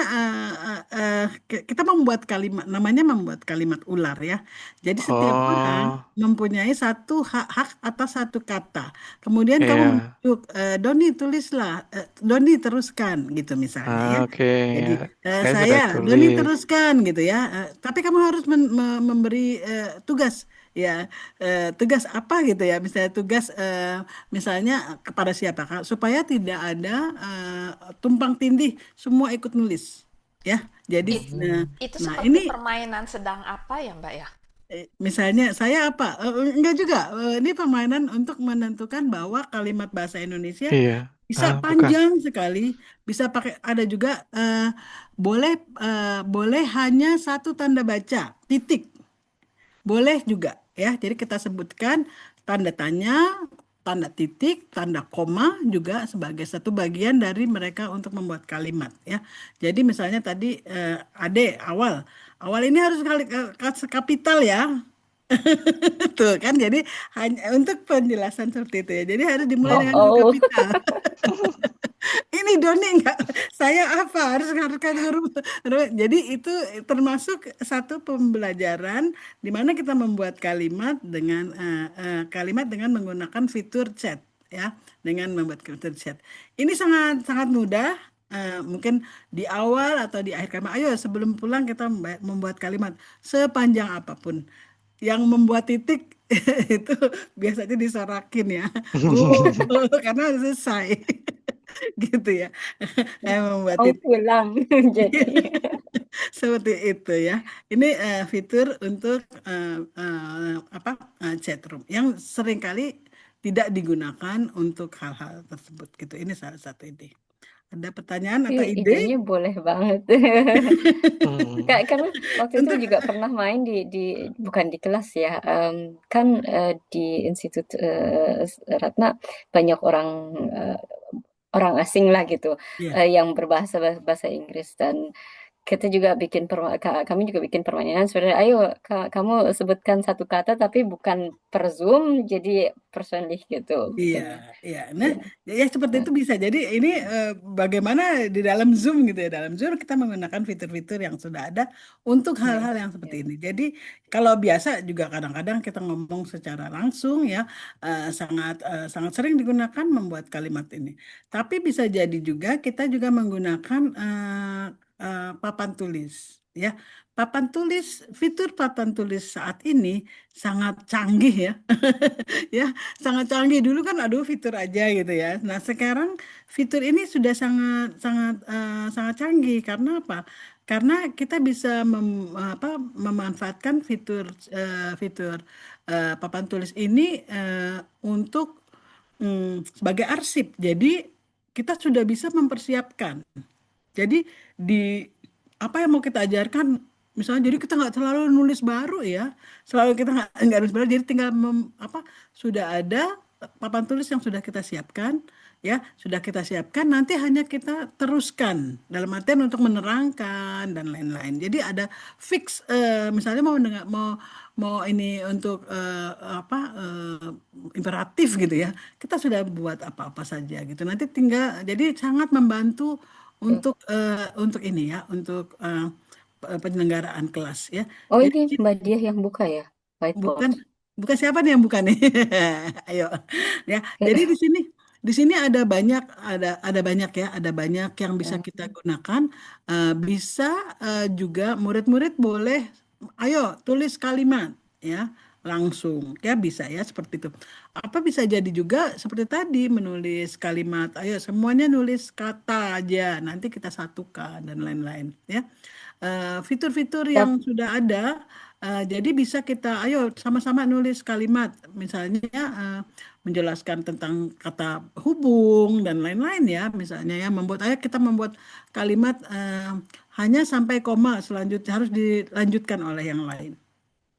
kita membuat kalimat, namanya membuat kalimat ular ya. Jadi setiap orang mempunyai satu hak atas satu kata. Kemudian kamu menunjuk, Doni tulislah, Doni teruskan gitu misalnya ya. Jadi Doni teruskan gitu ya. Tapi kamu harus memberi tugas. Ya, tugas apa gitu ya, misalnya tugas misalnya kepada siapa, Kak, supaya tidak ada tumpang tindih, semua ikut nulis ya. Jadi itu seperti permainan sedang apa ya Mbak ya? Misalnya saya apa? Enggak juga. Ini permainan untuk menentukan bahwa kalimat bahasa Indonesia bisa panjang sekali, bisa pakai, ada juga boleh hanya satu tanda baca, titik. Boleh juga ya. Jadi kita sebutkan tanda tanya, tanda titik, tanda koma juga sebagai satu bagian dari mereka untuk membuat kalimat ya. Jadi misalnya tadi Ade awal ini harus kapital ya. Tuh kan, jadi hanya untuk penjelasan seperti itu ya. Jadi harus dimulai dengan huruf kapital. Ini Doni enggak, saya apa harus kan huruf. Jadi itu termasuk satu pembelajaran di mana kita membuat kalimat dengan menggunakan fitur chat ya, dengan membuat fitur chat. Ini sangat sangat mudah. Mungkin di awal atau di akhir kalimat, ayo sebelum pulang kita membuat kalimat sepanjang apapun. Yang membuat titik itu biasanya disorakin ya, karena selesai. Gitu ya. Membuat pulang jadi seperti itu ya. Ini fitur untuk chat room yang seringkali tidak digunakan untuk hal-hal tersebut gitu. Ini salah satu ide. Ada pertanyaan atau ide Idenya boleh banget. Hmm. Karena waktu itu untuk juga pernah main bukan di kelas ya, kan di Institut Ratna banyak eh, orang asing lah gitu, ya yang berbahasa bahasa Inggris, dan kami juga bikin permainan sebenarnya. Ayo kamu sebutkan satu kata tapi bukan per Zoom, jadi personally gitu iya, bikinnya. iya. Nah, Ya. ya seperti itu bisa. Jadi ini bagaimana di dalam Zoom gitu ya. Dalam Zoom kita menggunakan fitur-fitur yang sudah ada untuk hal-hal yang seperti Ya. ini. Jadi kalau biasa juga kadang-kadang kita ngomong secara langsung ya, sangat sering digunakan membuat kalimat ini. Tapi bisa jadi juga kita juga menggunakan papan tulis. Ya, papan tulis, fitur papan tulis saat ini sangat canggih ya. Ya, sangat canggih. Dulu kan aduh fitur aja gitu ya. Nah, sekarang fitur ini sudah sangat sangat sangat canggih karena apa? Karena kita bisa memanfaatkan fitur papan tulis ini untuk sebagai arsip. Jadi kita sudah bisa mempersiapkan. Jadi di apa yang mau kita ajarkan, misalnya jadi kita nggak selalu nulis baru ya, selalu kita nggak nulis baru, jadi tinggal sudah ada papan tulis yang sudah kita siapkan, ya sudah kita siapkan, nanti hanya kita teruskan dalam artian untuk menerangkan dan lain-lain. Jadi ada fix, misalnya mau dengar, mau ini untuk imperatif gitu ya, kita sudah buat apa-apa saja gitu. Nanti tinggal, jadi sangat membantu untuk ini ya, untuk penyelenggaraan kelas ya. Oh, Jadi ini Mbak Diah yang buka ya whiteboard. bukan bukan siapa nih yang bukan nih? Ayo ya. Jadi di sini ada banyak ya, ada banyak yang bisa kita gunakan. Bisa juga murid-murid boleh, ayo tulis kalimat ya langsung ya bisa ya seperti itu. Apa bisa jadi juga seperti tadi menulis kalimat, ayo semuanya nulis kata aja, nanti kita satukan dan lain-lain ya. Fitur-fitur yang Tap- sudah ada, jadi bisa kita, ayo sama-sama nulis kalimat, misalnya menjelaskan tentang kata hubung dan lain-lain ya, misalnya ya ayo kita membuat kalimat hanya sampai koma, selanjutnya harus dilanjutkan oleh yang lain.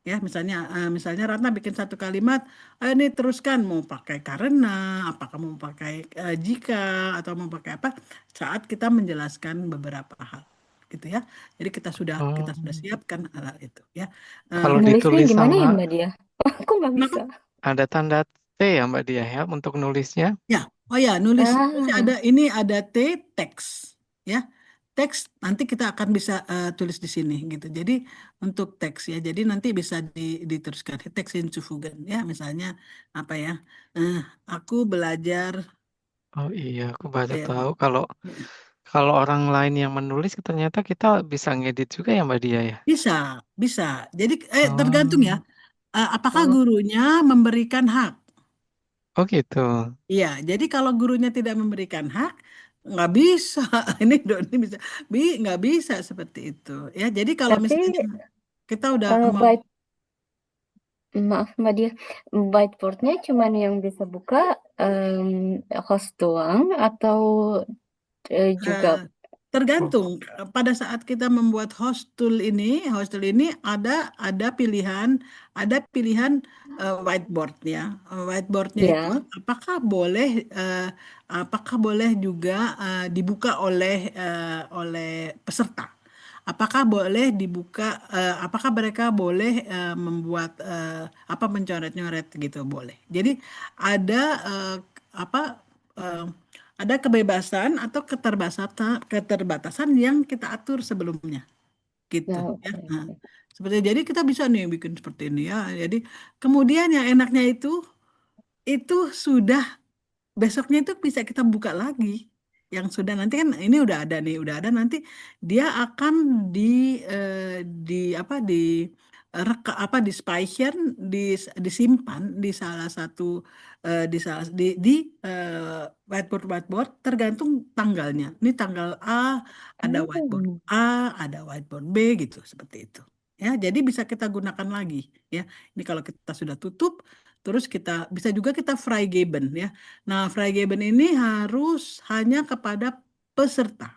Ya, misalnya Ratna bikin satu kalimat, ayo nih teruskan mau pakai karena, apakah mau pakai jika atau mau pakai apa saat kita menjelaskan beberapa hal gitu ya. Jadi kita sudah Oh, siapkan hal itu ya. kalau Nulisnya ditulis gimana sama ya Mbak Diah? Aku nggak Kenapa? bisa. ada tanda T ya Mbak Dia ya untuk nulisnya. Ya, oh ya, nulis Ah, ada teks ya. Teks nanti kita akan bisa tulis di sini gitu. Jadi untuk teks ya, jadi nanti bisa diteruskan teks hinzufügen ya, misalnya apa ya? eh, aku belajar Oh iya, aku baru ya, tahu kalau kalau orang lain yang menulis ternyata kita bisa ngedit juga ya Mbak Dia ya. bisa bisa. Jadi tergantung ya, Oh, apakah oh, gurunya memberikan hak. oh gitu. Iya, jadi kalau gurunya tidak memberikan hak, nggak bisa. Ini bisa, nggak bisa seperti itu. Ya, jadi kalau tapi misalnya kita udah mau, white maaf Mbak Diah, whiteboardnya cuman yang bisa buka host doang atau eh, juga Oh, tergantung. Pada saat kita membuat host tool ini ada pilihan whiteboard ya. Whiteboardnya itu ya. apakah boleh juga dibuka oleh peserta. Apakah mereka boleh membuat mencoret-nyoret gitu boleh. Jadi ada apa eh, ada kebebasan atau keterbatasan yang kita atur sebelumnya gitu Ya, ya. oke, Nah, oke. seperti jadi kita bisa nih bikin seperti ini ya. Jadi kemudian yang enaknya itu sudah besoknya itu bisa kita buka lagi. Yang sudah nanti kan ini udah ada nih, udah ada nanti dia akan di eh, di apa di reka apa di speicher di disimpan di salah satu di salah whiteboard whiteboard tergantung tanggalnya. Ini tanggal A ada whiteboard Hmm. A, ada whiteboard B gitu seperti itu. Ya, jadi bisa kita gunakan lagi ya. Ini kalau kita sudah tutup, terus kita bisa juga kita Freigeben ya. Nah, Freigaben ini harus hanya kepada peserta.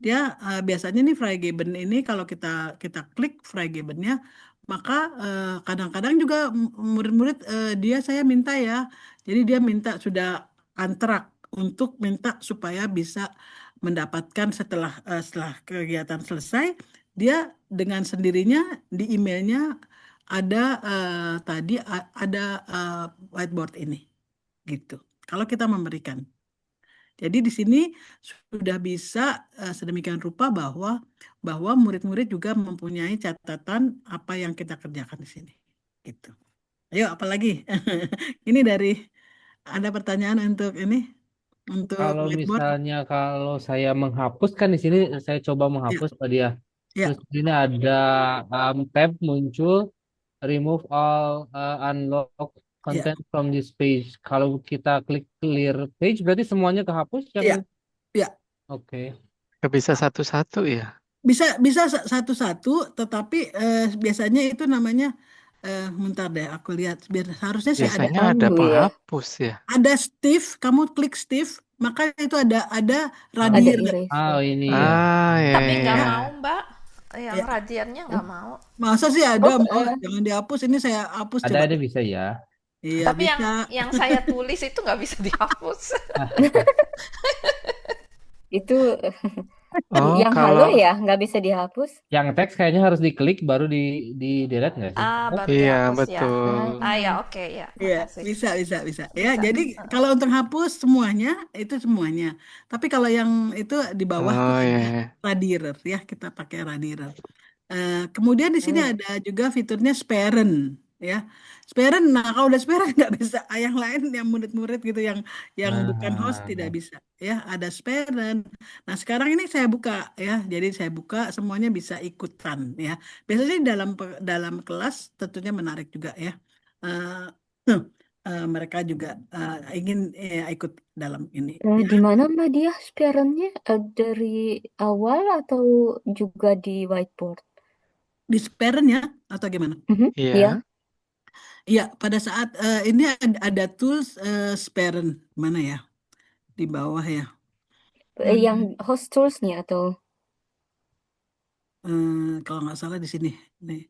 Dia biasanya nih Freigaben ini kalau kita kita klik Freigabennya, maka kadang-kadang juga murid-murid dia saya minta ya. Jadi dia minta sudah antrak untuk minta supaya bisa mendapatkan setelah kegiatan selesai, dia dengan sendirinya di emailnya ada tadi ada whiteboard ini gitu. Kalau kita memberikan. Jadi di sini sudah bisa sedemikian rupa bahwa murid-murid juga mempunyai catatan apa yang kita kerjakan di sini. Gitu. Ayo, apalagi? Ini dari ada pertanyaan untuk ini untuk Kalau whiteboard. misalnya kalau saya menghapus kan di sini saya coba Ya, menghapus Pak dia. ya, Terus di sini ada tab muncul remove all unlock ya, content from this page. Kalau kita klik clear page berarti semuanya kehapus yang ya, ya. oke. Nggak bisa satu-satu ya. Bisa bisa satu-satu, tetapi biasanya itu namanya bentar deh, aku lihat. Harusnya sih ada Biasanya ada ya. penghapus ya. ada Steve, kamu klik Steve, maka itu ada Ada Radir. Oh eraser. ini ya. Ya, Tapi nggak ya. mau, Mbak. Yang Ya. radiannya nggak mau. Masa sih ada, Oh, Mbak? Jangan dihapus. Ini saya hapus coba. Ada bisa ya. Iya, Tapi bisa. yang saya tulis itu nggak bisa dihapus. Itu Oh, yang halo kalau ya, nggak bisa dihapus. Yang teks kayaknya harus diklik baru di delete nggak sih? Ah, Oh, baru iya dihapus ya. betul. Ah ya, oke ya. Iya, Makasih. bisa. Ya, Bisa. jadi kalau untuk hapus semuanya, itu semuanya. Tapi kalau yang itu di bawah tuh Oh ada ya. Radirer, ya kita pakai Radirer. Kemudian di sini Hmm. ada juga fiturnya Sparen, ya. Sparen, nah kalau udah Sparen nggak bisa. Yang lain yang murid-murid gitu, yang bukan host tidak nah, bisa. Ya, ada Sparen. Nah sekarang ini saya buka, ya. Jadi saya buka semuanya bisa ikutan, ya. Biasanya dalam kelas tentunya menarik juga, ya. Eh, mereka juga ingin ikut dalam ini. Ya, Di mana Mbak dia spare-nya? Dari awal atau juga di whiteboard? di Sparen ya atau gimana? Iya. Iya. Iya, pada saat ini ada tools Sparen mana ya? Di bawah ya. Yang host tools-nya atau Kalau nggak salah di sini. Nih.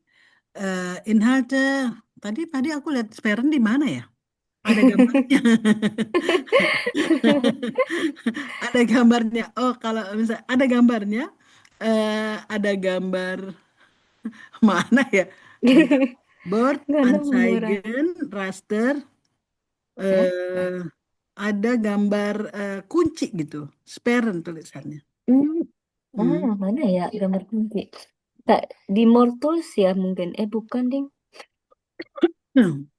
Inhalte, tadi aku lihat Sparen di mana ya? Ada gambarnya. Ada gambarnya. Oh, kalau misalnya ada gambarnya, ada gambar mana ya? Ada board, nggak nemu murah. Anzeigen, raster, Hah? eh, ada gambar kunci gitu. Sparen tulisannya. Hmm. Mana ya gambar kunci? Tak, di more tools ya mungkin. Bukan, Ding. Hmm.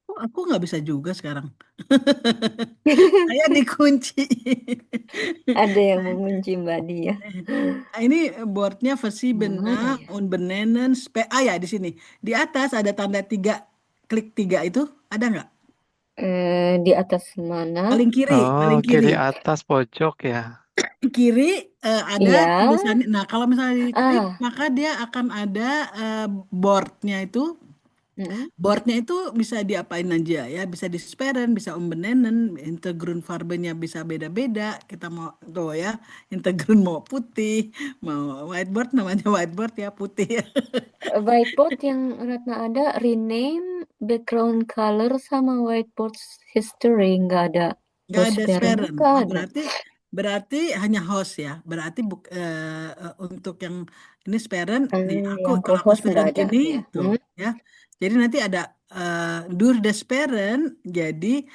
Kok aku nggak bisa juga sekarang. Saya dikunci. Ada yang mengunci Mbak dia. Nah, ini boardnya versi Mana benak, ya? unbenenen, ya di sini. Di atas ada tanda 3, klik 3 itu ada nggak? Di atas mana? Paling kiri, Oh, paling kiri kiri. atas pojok ya. Kiri ada Iya. tulisannya. Nah, kalau misalnya diklik, Ah. maka dia akan ada boardnya itu. Mm-mm. Boardnya itu bisa diapain aja ya, bisa di Sparen, bisa umbenenen, Integrun farbenya bisa beda-beda. Kita mau tuh ya, Integrun mau putih, mau whiteboard namanya whiteboard ya putih ya. Whiteboard yang Ratna ada rename background color sama whiteboard history nggak ada. Nggak Terus ada parent Sparen. nggak Oh, ada. berarti hanya host ya. Berarti untuk yang ini Sparen nih Yang kalau aku co-host nggak Sparen ada ini ya. tuh ya. Jadi nanti ada durch das Sparen jadi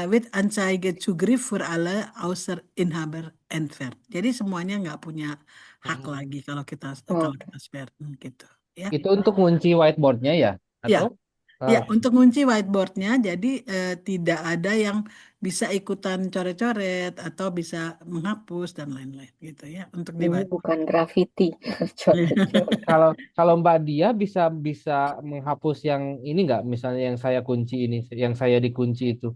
with Anzeige Zugriff für alle außer Inhaber entfernt. Jadi semuanya nggak punya hak lagi kalau kita Oh. Sparen gitu ya. itu untuk kunci whiteboardnya ya? Ya. Atau? Ya, Oh, untuk ngunci whiteboardnya, jadi tidak ada yang bisa ikutan coret-coret atau bisa menghapus dan lain-lain gitu ya untuk di Ini whiteboard. bukan graffiti. Coret-coret. kalau kalau Mbak Dia bisa bisa menghapus yang ini nggak? Misalnya yang saya kunci ini, yang saya dikunci itu,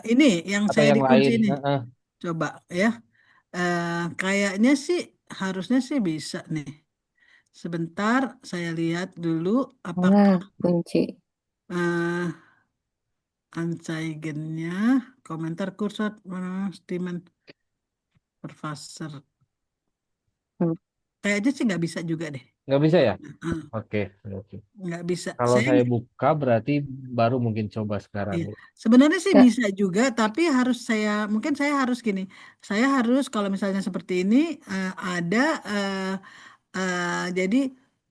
Ini yang atau saya yang dikunci lain? ini, Heeh. coba ya. Kayaknya sih harusnya sih bisa nih. Sebentar, saya lihat dulu apakah Kunci. Anzeigennya komentar kursor Steven Professor. Hmm. Kayaknya sih nggak bisa juga deh. Nggak bisa ya? Ah, Oke, oke. nggak bisa. Kalau Saya saya buka berarti baru mungkin coba sekarang. iya. Sebenarnya sih Kak, bisa juga, tapi mungkin saya harus gini. Saya harus kalau misalnya seperti ini ada jadi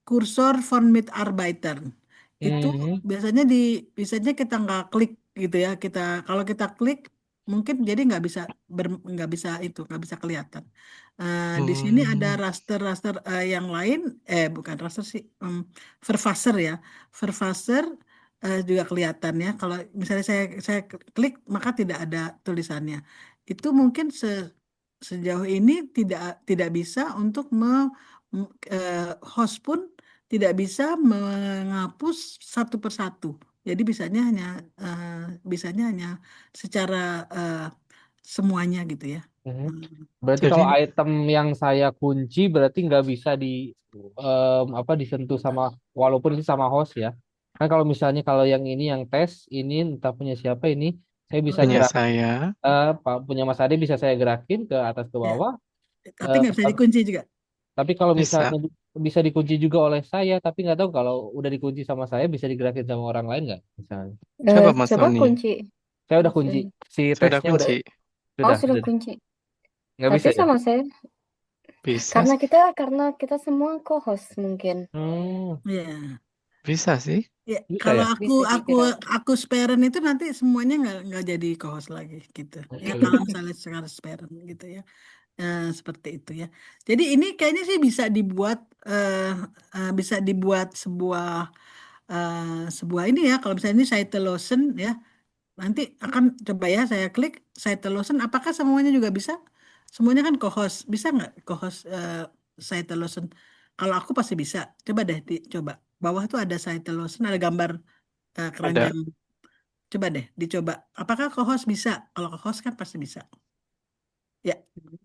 kursor von Mitarbeiter itu Hmm, biasanya kita nggak klik gitu ya. Kalau kita klik mungkin jadi nggak bisa kelihatan. Di sini ada Hmm, raster-raster yang lain, bukan raster sih, Verfaser ya. Verfaser juga kelihatan ya. Kalau misalnya saya klik maka tidak ada tulisannya. Itu mungkin sejauh ini tidak tidak bisa untuk host pun tidak bisa menghapus satu persatu. Jadi eh, bisanya hanya secara eh, semuanya gitu ya. hmm. Hmm. Berarti jadi kalau item yang saya kunci berarti nggak bisa apa disentuh sama walaupun itu sama host ya. Kan kalau misalnya kalau yang ini yang tes ini entah punya siapa ini saya Oh bisa iya, punya gerak saya punya Mas Ade bisa saya gerakin ke atas ke ya. bawah. Tapi Eh, nggak bisa dikunci juga. tapi kalau bisa. misalnya bisa dikunci juga oleh saya, tapi nggak tahu kalau udah dikunci sama saya bisa digerakin sama orang lain nggak misalnya. Coba Mas coba Doni, kunci. Saya udah kunci si saya udah tesnya udah kunci. Oh, sudah sudah sudah kunci. nggak Tapi bisa ya. sama saya, Bisa, karena kita semua co-host mungkin Hmm, Ya. bisa sih. Ya, bisa kalau ya. aku bisa aku digerak. aku sparen itu nanti semuanya nggak jadi co-host lagi gitu. Ya Oke. kalau misalnya sekarang sparen gitu ya. Seperti itu ya. Jadi ini kayaknya sih bisa dibuat sebuah ini ya. Kalau misalnya ini site Lawson ya, nanti akan coba ya saya klik site Lawson. Apakah semuanya juga bisa? Semuanya kan co-host, bisa nggak co-host site Lawson? Kalau aku pasti bisa. Coba deh dicoba. Bawah tuh ada site Lawson, ada gambar Ada, keranjang. Coba deh dicoba. Apakah co-host bisa? Kalau co-host kan pasti bisa. Ya,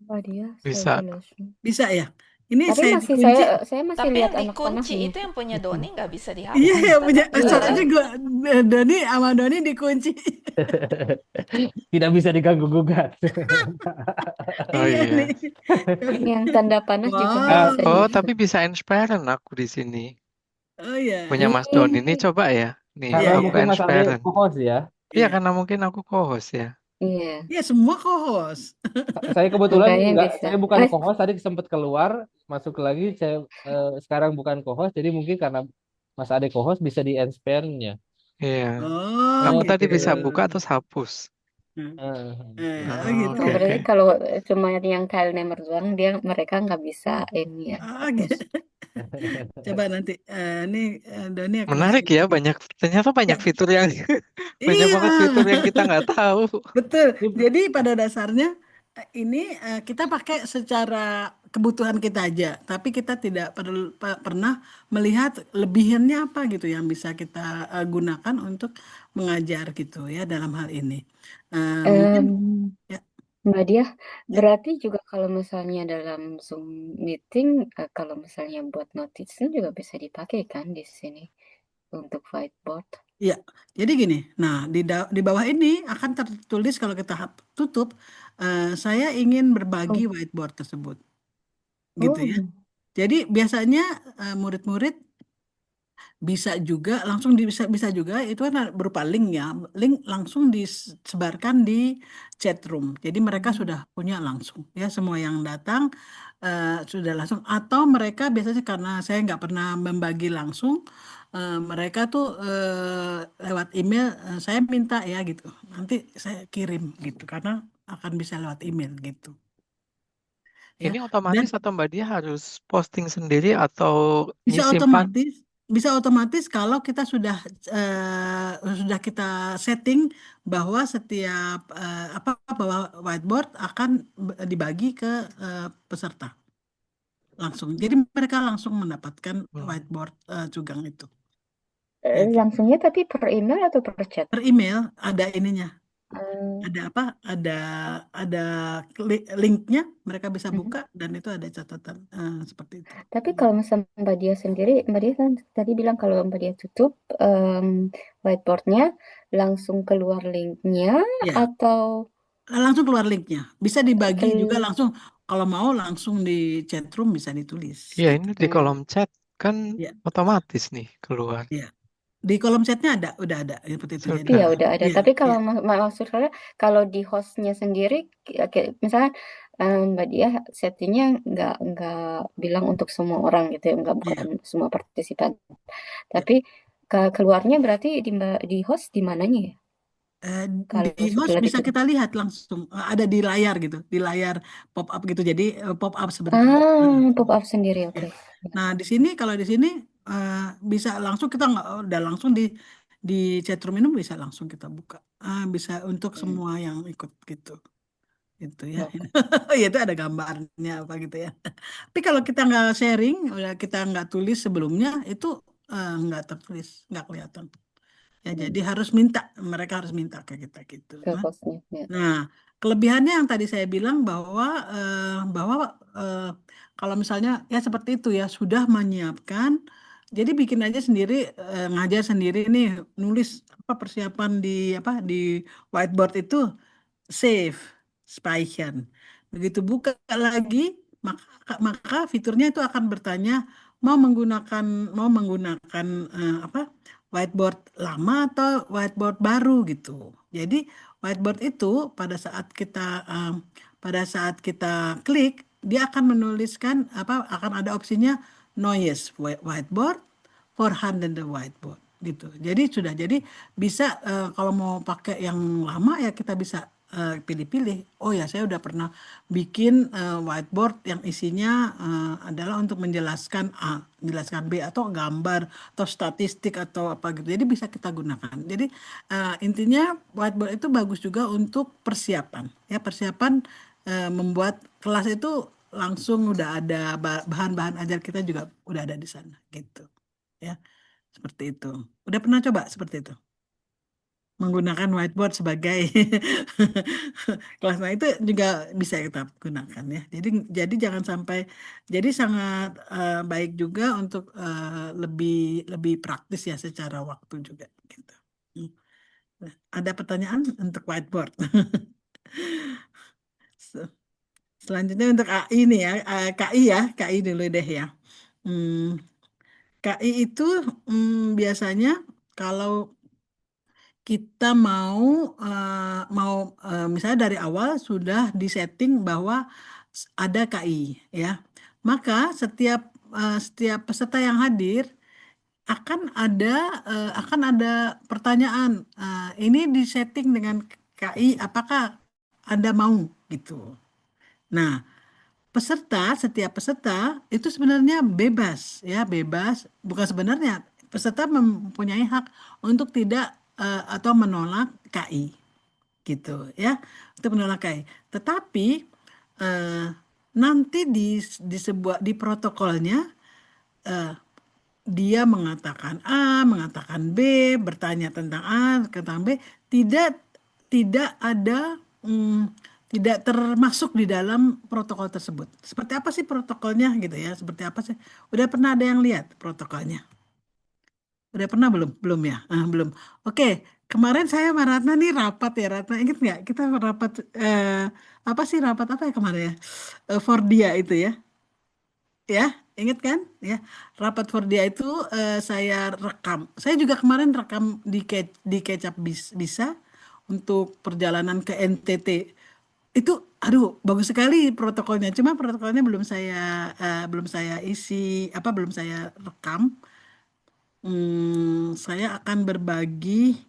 Oh, dia saya bisa. telusur. bisa ya. Ini Tapi saya masih dikunci. saya masih Tapi lihat yang anak dikunci panahnya. itu yang punya Doni nggak bisa Iya, dihapus, ya punya. tetap bisa Soalnya kan? Doni sama Doni dikunci. Tidak bisa diganggu gugat. Oh Iya iya. nih. Yang tanda panah juga nggak Ah, bisa Wow. Oh, dihapus. tapi bisa inspirant aku di sini. Oh ya. Punya Mas Doni ini Ih, coba ya. Nih, Iya, karena iya. aku mungkin Mas Ade inspirant. co-host ya. Iya, Iya. karena mungkin aku co-host ya. iya, Iya, semua co-host. Saya kebetulan makanya nggak, bisa. saya bukan co-host tadi sempat keluar, masuk lagi. Saya sekarang bukan co-host, jadi mungkin karena Mas Ade co-host bisa di end-nya. Iya. Oh, Kamu tadi gitu. bisa buka terus hapus. Hmm. Gitu. Oh, Oh, gitu. Oh, oke, oke. berarti kalau cuma yang Kyle Nemer doang, mereka nggak bisa ini ya, Oh, hapus. gitu. Coba nanti ini Doni aku Menarik kasih. ya, ternyata banyak Ya, fitur yang banyak iya. banget fitur yang kita nggak tahu. Betul. Ini Jadi pada dasarnya ini kita pakai secara kebutuhan kita aja, tapi kita tidak pernah melihat lebihannya apa gitu yang bisa kita gunakan untuk mengajar gitu ya dalam hal ini. Mungkin Em, ya, Mbak Diah, ya, berarti juga kalau misalnya dalam Zoom meeting, kalau misalnya buat notice juga bisa dipakai kan di sini untuk whiteboard. ya. Jadi gini, nah di bawah ini akan tertulis kalau kita tutup, saya ingin berbagi Oh, whiteboard tersebut, gitu ya. oh, Jadi biasanya murid-murid bisa juga bisa juga itu kan berupa link ya, link langsung disebarkan di chat room. Jadi mereka sudah punya langsung ya, semua yang datang sudah langsung, atau mereka biasanya karena saya nggak pernah membagi langsung, mereka tuh lewat email, saya minta ya gitu, nanti saya kirim gitu karena akan bisa lewat email gitu ya. Ini Dan otomatis atau Mbak Dia harus posting sendiri atau Bisa nyimpan? otomatis, bisa otomatis kalau kita sudah kita setting bahwa setiap bahwa whiteboard akan dibagi ke peserta langsung. Jadi mereka langsung mendapatkan Hmm. whiteboard Cugang itu. Ya, gitu. langsungnya tapi per email atau per chat? Per email ada ininya. Hmm. ada apa? Ada linknya, mereka bisa Mhm. buka dan itu ada catatan seperti itu. Tapi kalau misalnya Mbak Dia sendiri, Mbak Dia kan tadi bilang kalau Mbak Dia tutup whiteboardnya, langsung keluar linknya Ya, atau langsung keluar linknya. Bisa dibagi juga kel langsung. Kalau mau langsung di chat room bisa ditulis Iya, gitu. ini di kolom chat kan Ya, otomatis nih keluar. ya. Di kolom chatnya udah ada seperti itu. Jadi, Iya Sudah. udah ada. ya, Tapi kalau ya, maksud saya kalau di hostnya sendiri, misalnya Mbak Dia settingnya nggak bilang untuk semua orang gitu ya, nggak bukan ya. semua partisipan. Ya. Tapi keluarnya berarti di host di mananya ya? Eh, di Kalau host setelah bisa ditutup. kita lihat langsung ada di layar gitu, di layar pop up gitu. Jadi pop up sebentar. Pop up sendiri, Ya. oke. Nah, kalau di sini eh, bisa langsung kita nggak udah langsung di chat room ini bisa langsung kita buka. Bisa untuk Hmm, semua yang ikut gitu. Itu ya. oke. Ya itu ada gambarnya apa gitu ya. Tapi kalau kita nggak sharing, udah kita nggak tulis sebelumnya, itu nggak tertulis, nggak kelihatan. Ya, jadi Hmm, mereka harus minta ke kita gitu. ke Nah, hostnya ya. nah, kelebihannya yang tadi saya bilang bahwa eh, kalau misalnya ya seperti itu ya sudah menyiapkan, jadi bikin aja sendiri, ngajar sendiri nih, nulis apa persiapan di whiteboard itu save, speichern. Begitu buka lagi, maka fiturnya itu akan bertanya mau menggunakan mau menggunakan apa whiteboard lama atau whiteboard baru gitu. Jadi whiteboard itu pada saat kita klik, dia akan menuliskan akan ada opsinya noise whiteboard, for hand and the whiteboard gitu. Jadi bisa kalau mau pakai yang lama ya kita bisa pilih-pilih. Oh ya, saya udah pernah bikin whiteboard yang isinya adalah untuk menjelaskan A, menjelaskan B atau gambar atau statistik atau apa gitu. Jadi bisa kita gunakan. Jadi intinya whiteboard itu bagus juga untuk persiapan. Ya, persiapan membuat kelas itu langsung udah ada bahan-bahan ajar kita juga udah ada di sana gitu. Ya, seperti itu. Udah pernah coba seperti itu? Menggunakan whiteboard sebagai kelas. Nah, itu juga bisa kita gunakan ya. Jadi jangan sampai, jadi sangat baik juga untuk lebih lebih praktis ya secara waktu juga gitu. Hmm. Nah, ada pertanyaan untuk whiteboard. Se- Selanjutnya untuk AI nih ya, KI dulu deh ya. Hmm, KI itu biasanya kalau kita mau misalnya dari awal sudah disetting bahwa ada KI ya, maka setiap peserta yang hadir akan ada akan ada pertanyaan, ini disetting dengan KI, apakah Anda mau gitu. Nah, setiap peserta itu sebenarnya bebas ya, bebas, bukan sebenarnya, peserta mempunyai hak untuk tidak atau menolak KI gitu ya, untuk menolak KI. Tetapi eh, nanti di protokolnya eh, dia mengatakan A, mengatakan B, bertanya tentang A, tentang B, tidak tidak ada tidak termasuk di dalam protokol tersebut. Seperti apa sih protokolnya gitu ya? Seperti apa sih? Udah pernah ada yang lihat protokolnya? Udah pernah belum? Belum ya? Belum. Oke, kemarin saya sama Ratna nih rapat ya, Ratna. Ingat nggak? Kita rapat apa sih, rapat apa ya kemarin ya? Fordia itu ya. Ya, ingat kan? Ya, rapat Fordia itu saya rekam. Saya juga kemarin rekam di Kecap Bisa untuk perjalanan ke NTT. Itu, aduh, bagus sekali protokolnya. Cuma protokolnya belum saya isi, belum saya rekam. Saya akan berbagi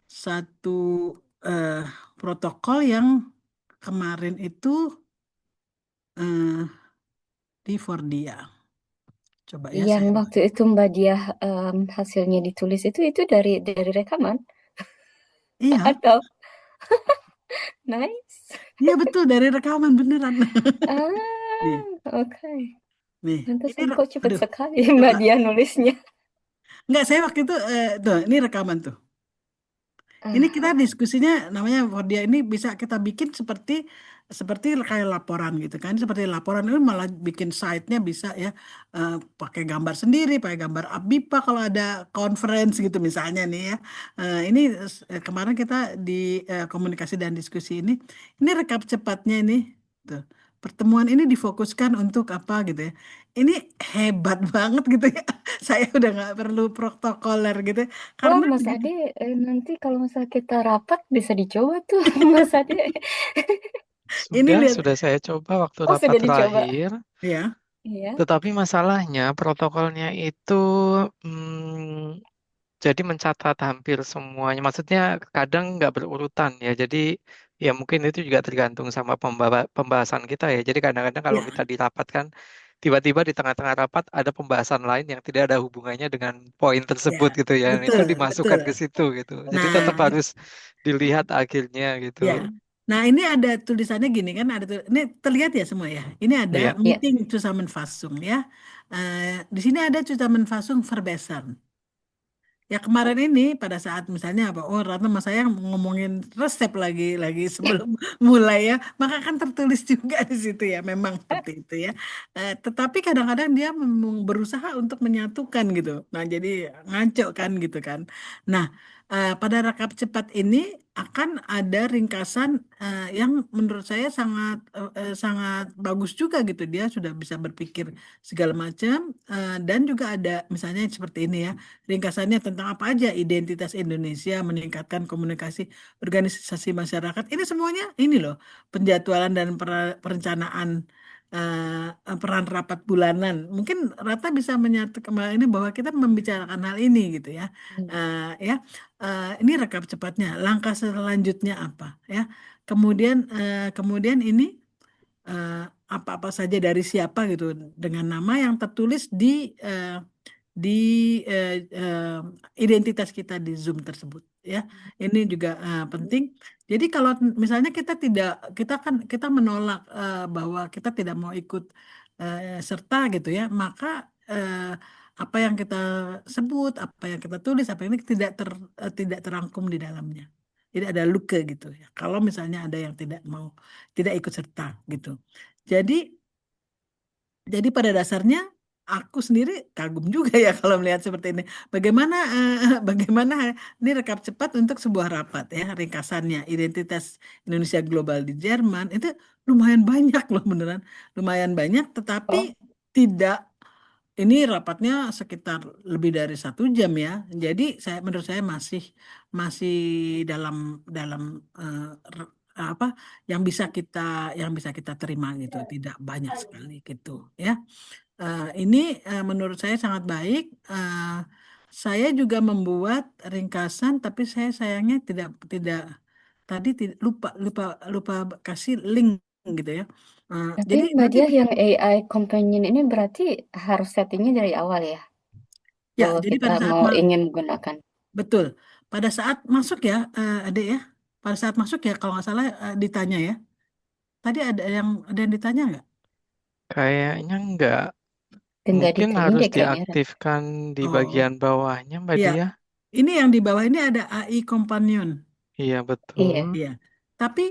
satu eh, protokol yang kemarin itu eh, di Fordia. Coba ya Yang saya. waktu itu Mbak Dia hasilnya ditulis itu dari rekaman Iya, atau nice. iya betul dari rekaman beneran. Nih, Oke. nih. Ini Pantesan kok cepet aduh, sekali coba. Mbak Dia nulisnya. Enggak, saya waktu itu tuh, ini rekaman tuh. Ini Ah, kita diskusinya namanya Fordia ini bisa kita bikin seperti seperti kayak laporan gitu kan. Seperti laporan itu malah bikin site-nya bisa ya pakai gambar sendiri, pakai gambar Abipa kalau ada conference gitu misalnya nih ya. Ini kemarin kita di komunikasi dan diskusi ini rekap cepatnya ini. Tuh. Pertemuan ini difokuskan untuk apa gitu ya. Ini hebat banget gitu ya. Saya udah nggak perlu protokoler gitu ya. Wah, Karena Mas begitu. Ade, nanti kalau misalnya kita rapat bisa dicoba tuh, Mas Ade. Ini Sudah, lihat sudah saya coba waktu Oh, rapat sudah dicoba. terakhir, ya. Iya. tetapi masalahnya protokolnya itu hmm, jadi mencatat hampir semuanya. Maksudnya kadang nggak berurutan ya. Jadi ya mungkin itu juga tergantung sama pembahasan kita ya. Jadi kadang-kadang kalau Ya, kita di rapat kan tiba-tiba di tengah-tengah rapat ada pembahasan lain yang tidak ada hubungannya dengan poin ya, tersebut gitu ya. Itu betul, betul. dimasukkan ke situ gitu. Jadi Nah, tetap harus dilihat akhirnya gitu. ya. Nah, ini ada tulisannya gini kan, ini terlihat ya semua ya. Ini ada Iya. Iya. meeting Zusammenfassung ya. Di sini ada Zusammenfassung verbessern. Ya kemarin ini pada saat misalnya apa, oh Ratna sama saya ngomongin resep lagi sebelum mulai ya, maka kan tertulis juga di situ ya, memang seperti itu ya. Tetapi kadang-kadang dia memang berusaha untuk menyatukan gitu. Nah jadi ngaco kan gitu kan. Nah pada rekap cepat ini akan ada ringkasan yang menurut saya sangat bagus juga gitu. Dia sudah bisa berpikir segala macam dan juga ada misalnya seperti ini ya. Ringkasannya tentang apa aja? Identitas Indonesia, meningkatkan komunikasi organisasi masyarakat. Ini semuanya ini loh, penjadwalan dan perencanaan peran rapat bulanan. Mungkin Rata bisa menyatu kembali ini bahwa kita membicarakan hal ini gitu ya. Hmm. Ya, ini rekap cepatnya. Langkah selanjutnya apa ya? Kemudian ini eh, apa-apa saja dari siapa gitu dengan nama yang tertulis eh, di eh, eh, identitas kita di Zoom tersebut ya. Ini juga penting. Jadi kalau misalnya kita menolak bahwa kita tidak mau ikut serta gitu ya, maka eh, apa yang kita sebut, apa yang kita tulis, apa ini tidak terangkum di dalamnya. Jadi ada luke gitu ya. Kalau misalnya ada yang tidak ikut serta gitu. Jadi pada dasarnya aku sendiri kagum juga ya kalau melihat seperti ini. Bagaimana bagaimana ini rekap cepat untuk sebuah rapat ya, ringkasannya identitas Indonesia global di Jerman itu lumayan banyak loh beneran, lumayan banyak. Tetapi Oh, tidak ini rapatnya sekitar lebih dari 1 jam ya. Jadi menurut saya masih masih dalam dalam eh, r- apa yang bisa kita terima gitu, tidak banyak sekali gitu ya. Ini menurut saya sangat baik. Saya juga membuat ringkasan, tapi saya sayangnya tidak tidak tadi lupa lupa lupa kasih link gitu ya. tapi Jadi Mbak nanti Dia yang AI companion ini berarti harus settingnya dari awal ya, ya, bahwa jadi kita pada saat mau ingin menggunakan. betul pada saat masuk ya, adek ya, pada saat masuk ya kalau nggak salah ditanya ya. Tadi ada yang ditanya nggak? Kayaknya enggak. Enggak Mungkin ditanya harus deh kayaknya. diaktifkan di Oh, bagian bawahnya, Mbak iya. Dia. Ini yang di bawah ini ada AI Companion. Iya, Iya. betul. Iya, tapi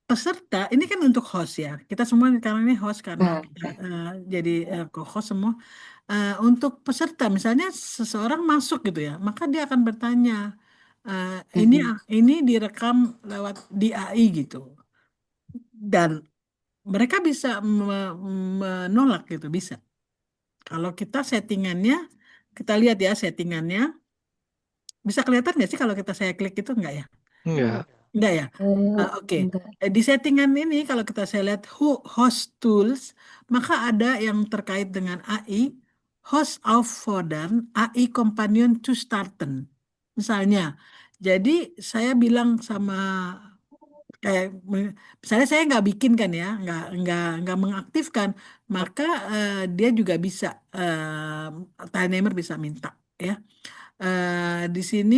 peserta ini kan untuk host ya. Kita semua sekarang ini host karena Nah, kita jadi co-host semua. Untuk peserta, misalnya seseorang masuk gitu ya, maka dia akan bertanya, eh, ini mm-mm. ini direkam lewat di AI gitu, dan mereka bisa menolak gitu, bisa. Kalau kita settingannya, kita lihat ya settingannya, bisa kelihatan nggak sih kalau saya klik itu nggak ya? Enggak. Enggak ya? Eh, Oke. enggak. Di settingan ini kalau saya lihat host tools, maka ada yang terkait dengan AI, host aufordern, AI companion to starten. Misalnya, jadi saya bilang sama kayak misalnya saya nggak bikin kan ya, nggak mengaktifkan, maka dia juga bisa timer bisa minta ya. Di sini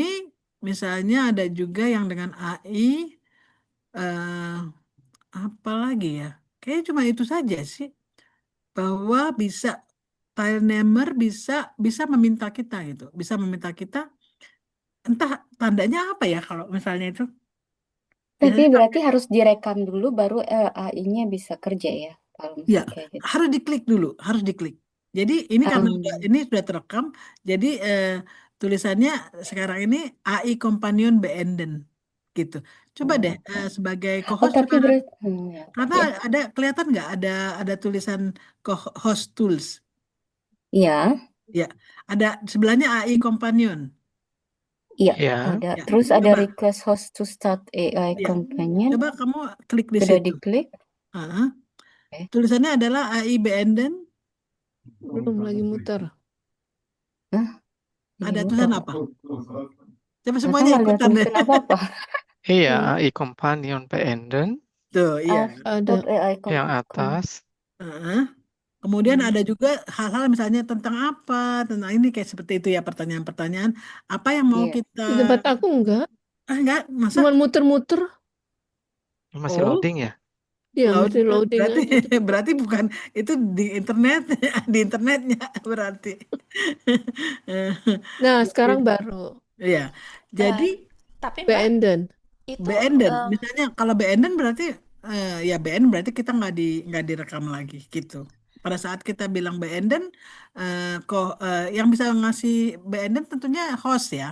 misalnya ada juga yang dengan AI eh apa lagi ya? Kayaknya cuma itu saja sih. Bahwa bisa file namer bisa bisa meminta kita gitu, bisa meminta kita entah tandanya apa ya kalau misalnya itu. Tapi Biasanya berarti harus direkam dulu baru AI-nya bisa kerja ya, kalau ya misalnya kayak gitu. harus diklik dulu, harus diklik. Jadi ini karena Um, ini sudah terekam, jadi tulisannya sekarang ini AI Companion Beenden gitu. Coba deh oh, sebagai oh co-host tapi coba, berarti ya, karena ya, ada kelihatan nggak ada tulisan co-host tools, ya, ya ada sebelahnya AI Companion, iya Ya, ada. ya Terus ada coba request host to start AI ya companion. coba kamu klik di Sudah situ. diklik? Ah, Oke. tulisannya adalah AI Beenden, Belum lagi muter. Hah? Ini ada muter. tulisan apa? Coba Nggak tahu, semuanya nggak ikutan deh. tulisan apa-apa. iya, Hmm, AI Companion beenden Tuh, iya. ada. Start AI yang atas. Heeh. Kemudian Hmm. ada juga hal-hal misalnya tentang apa, tentang ini kayak seperti itu ya pertanyaan-pertanyaan apa yang mau Iya. kita Di tempat aku enggak. enggak masa Cuman muter-muter. Masih oh loading ya? Ya, laut masih loading berarti aja tuh. berarti bukan itu di internet di internetnya berarti. Nah, sekarang Gitu. baru. Ya. Jadi Eh, tapi Mbak, Beenden. itu BNN misalnya kalau BNN berarti ya BNN berarti kita nggak direkam lagi gitu. Pada saat kita bilang BNN kok yang bisa ngasih BNN tentunya host ya.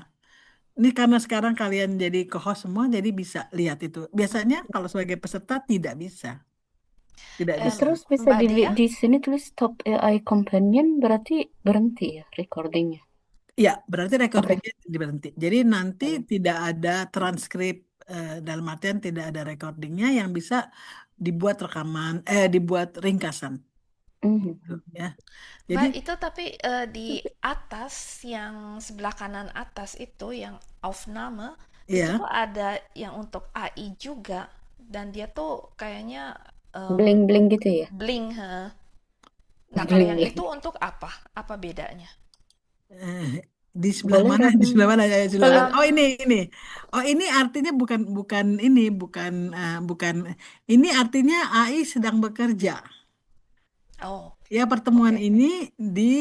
Ini karena sekarang kalian jadi co-host semua, jadi bisa lihat itu. Biasanya kalau sebagai peserta tidak bisa, tidak em, bisa. Terus bisa Mbak Dea, di sini tulis stop AI companion berarti berhenti ya recordingnya. Ya, berarti Oke. recordingnya diberhenti. Jadi nanti tidak ada transkrip dalam artian tidak ada recordingnya yang bisa dibuat rekaman, dibuat ringkasan, Mhm. gitu ya. Jadi Mbak itu tapi di atas yang sebelah kanan atas itu yang Aufnahme, itu ya, tuh ada yang untuk AI juga dan dia tuh kayaknya Bling-bling gitu ya. bling, heh. Nah, kalau yang Bling-bling. itu untuk apa? Apa bedanya? eh, di sebelah Boleh mana? Di Ratna? sebelah mana? Kalau Oh Em, ini. Oh ini artinya bukan bukan ini, bukan. Ini artinya AI sedang bekerja. oh, Ya, pertemuan oke. ini di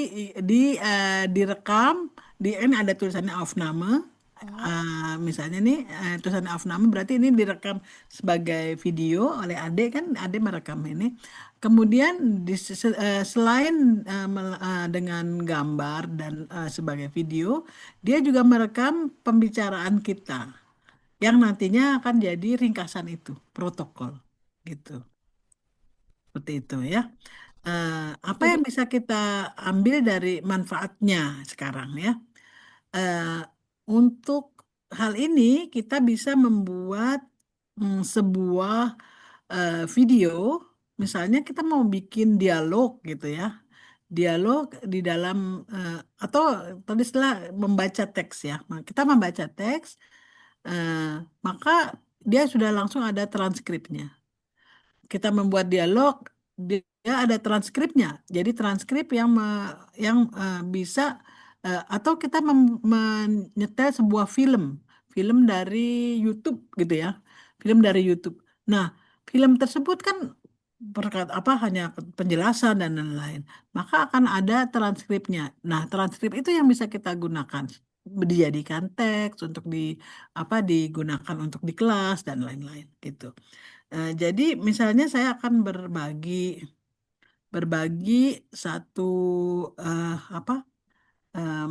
direkam di ini ada tulisannya Aufnahme. Mhm. Misalnya nih tulisan Aufnahme berarti ini direkam sebagai video oleh Ade kan Ade merekam ini. Kemudian selain dengan gambar dan sebagai video, dia juga merekam pembicaraan kita yang nantinya akan jadi ringkasan itu protokol gitu. Seperti itu ya. Eh, Apa jadi yang bisa kita ambil dari manfaatnya sekarang ya? Eh, untuk hal ini kita bisa membuat sebuah video, misalnya kita mau bikin dialog gitu ya, dialog di dalam eh, atau tulislah membaca teks ya. Kita membaca teks, eh, maka dia sudah langsung ada transkripnya. Kita membuat dialog, dia ada transkripnya. Jadi transkrip yang bisa atau kita menyetel sebuah film dari YouTube gitu ya, film dari YouTube. Nah, film tersebut kan berkat apa hanya penjelasan dan lain-lain, maka akan ada transkripnya. Nah, transkrip itu yang bisa kita gunakan dijadikan teks untuk digunakan untuk di kelas dan lain-lain gitu. Jadi misalnya saya akan berbagi satu eh, apa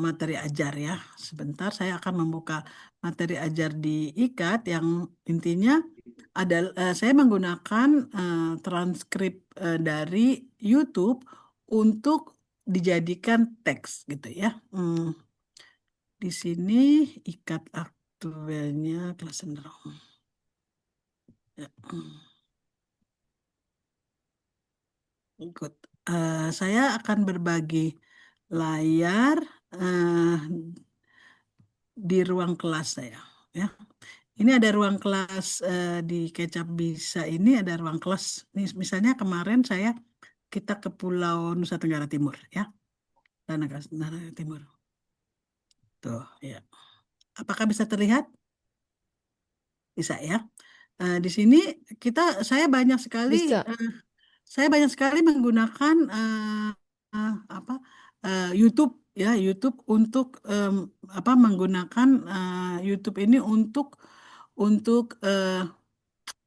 materi ajar ya. Sebentar saya akan membuka materi ajar di IKAT yang intinya adalah saya menggunakan transkrip dari YouTube untuk dijadikan teks gitu ya. Di sini IKAT aktualnya kelas sendiri. Ya. Ikut. Saya akan berbagi layar eh, di ruang kelas saya. Ya, ini ada ruang kelas di Kecap Bisa ini ada ruang kelas. Ini misalnya kemarin kita ke Pulau Nusa Tenggara Timur ya, dan Nusa Tenggara Timur. Tuh ya. Apakah bisa terlihat? Bisa ya. Di sini kita saya banyak sekali bisa. eh, saya banyak sekali menggunakan apa YouTube ya, YouTube untuk menggunakan YouTube ini untuk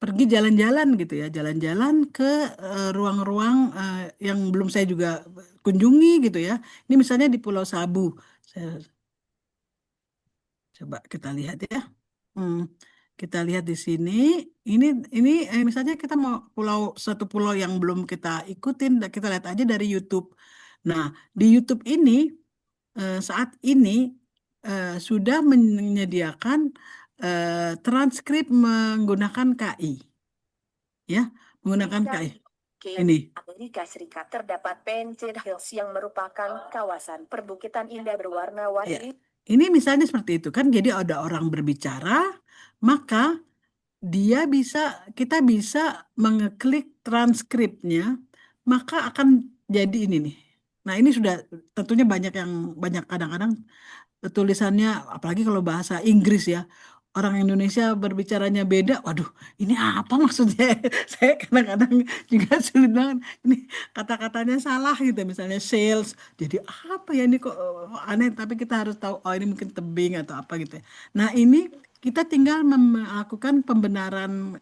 pergi jalan-jalan gitu ya, jalan-jalan ke ruang-ruang yang belum saya juga kunjungi gitu ya. Ini misalnya di Pulau Sabu. Saya coba kita lihat ya. Hmm, kita lihat di sini. Ini ini misalnya kita mau satu pulau yang belum kita ikutin, kita lihat aja dari YouTube. Nah, di YouTube ini saat ini sudah menyediakan transkrip menggunakan KI, ya, menggunakan KI. Ini. Amerika Serikat terdapat Painted Hills yang merupakan kawasan perbukitan indah berwarna-warni. Ya. Ini misalnya seperti itu kan, jadi ada orang berbicara, maka kita bisa mengeklik transkripnya, maka akan jadi ini nih. Nah, ini sudah tentunya banyak kadang-kadang tulisannya, apalagi kalau bahasa Inggris ya. Orang Indonesia berbicaranya beda. Waduh, ini apa maksudnya? Saya kadang-kadang juga sulit banget. Ini kata-katanya salah gitu. Misalnya sales. Jadi apa ya ini kok aneh. Tapi kita harus tahu, oh ini mungkin tebing atau apa gitu ya. Nah ini kita tinggal melakukan pembenaran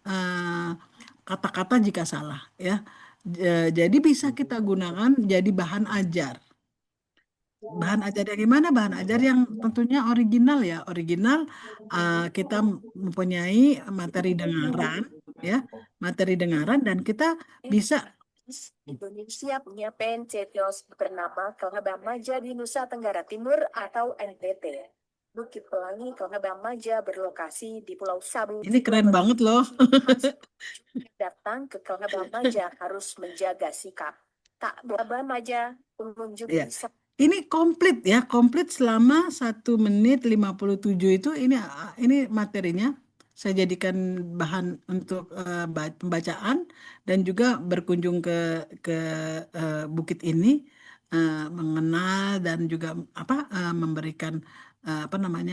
kata-kata jika salah ya. Jadi bisa kita gunakan jadi bahan ajar. Bahan ajar yang gimana? Bahan ajar yang tentunya original ya. Original kita mempunyai materi dengaran ya, materi dengaran dan kita bisa Indonesia punya Painted Hills bernama Kelhabamaja di Nusa Tenggara Timur atau NTT. Bukit Pelangi Kelhabamaja berlokasi di Pulau Sabu. Ini keren banget loh. Datang ke Kelhabamaja harus menjaga sikap. Tak Kelhabamaja, pengunjung Ya. bisa. Ini komplit ya, komplit selama 1 menit 57 itu ini materinya. Saya jadikan bahan untuk pembacaan dan juga berkunjung ke bukit ini, mengenal dan juga memberikan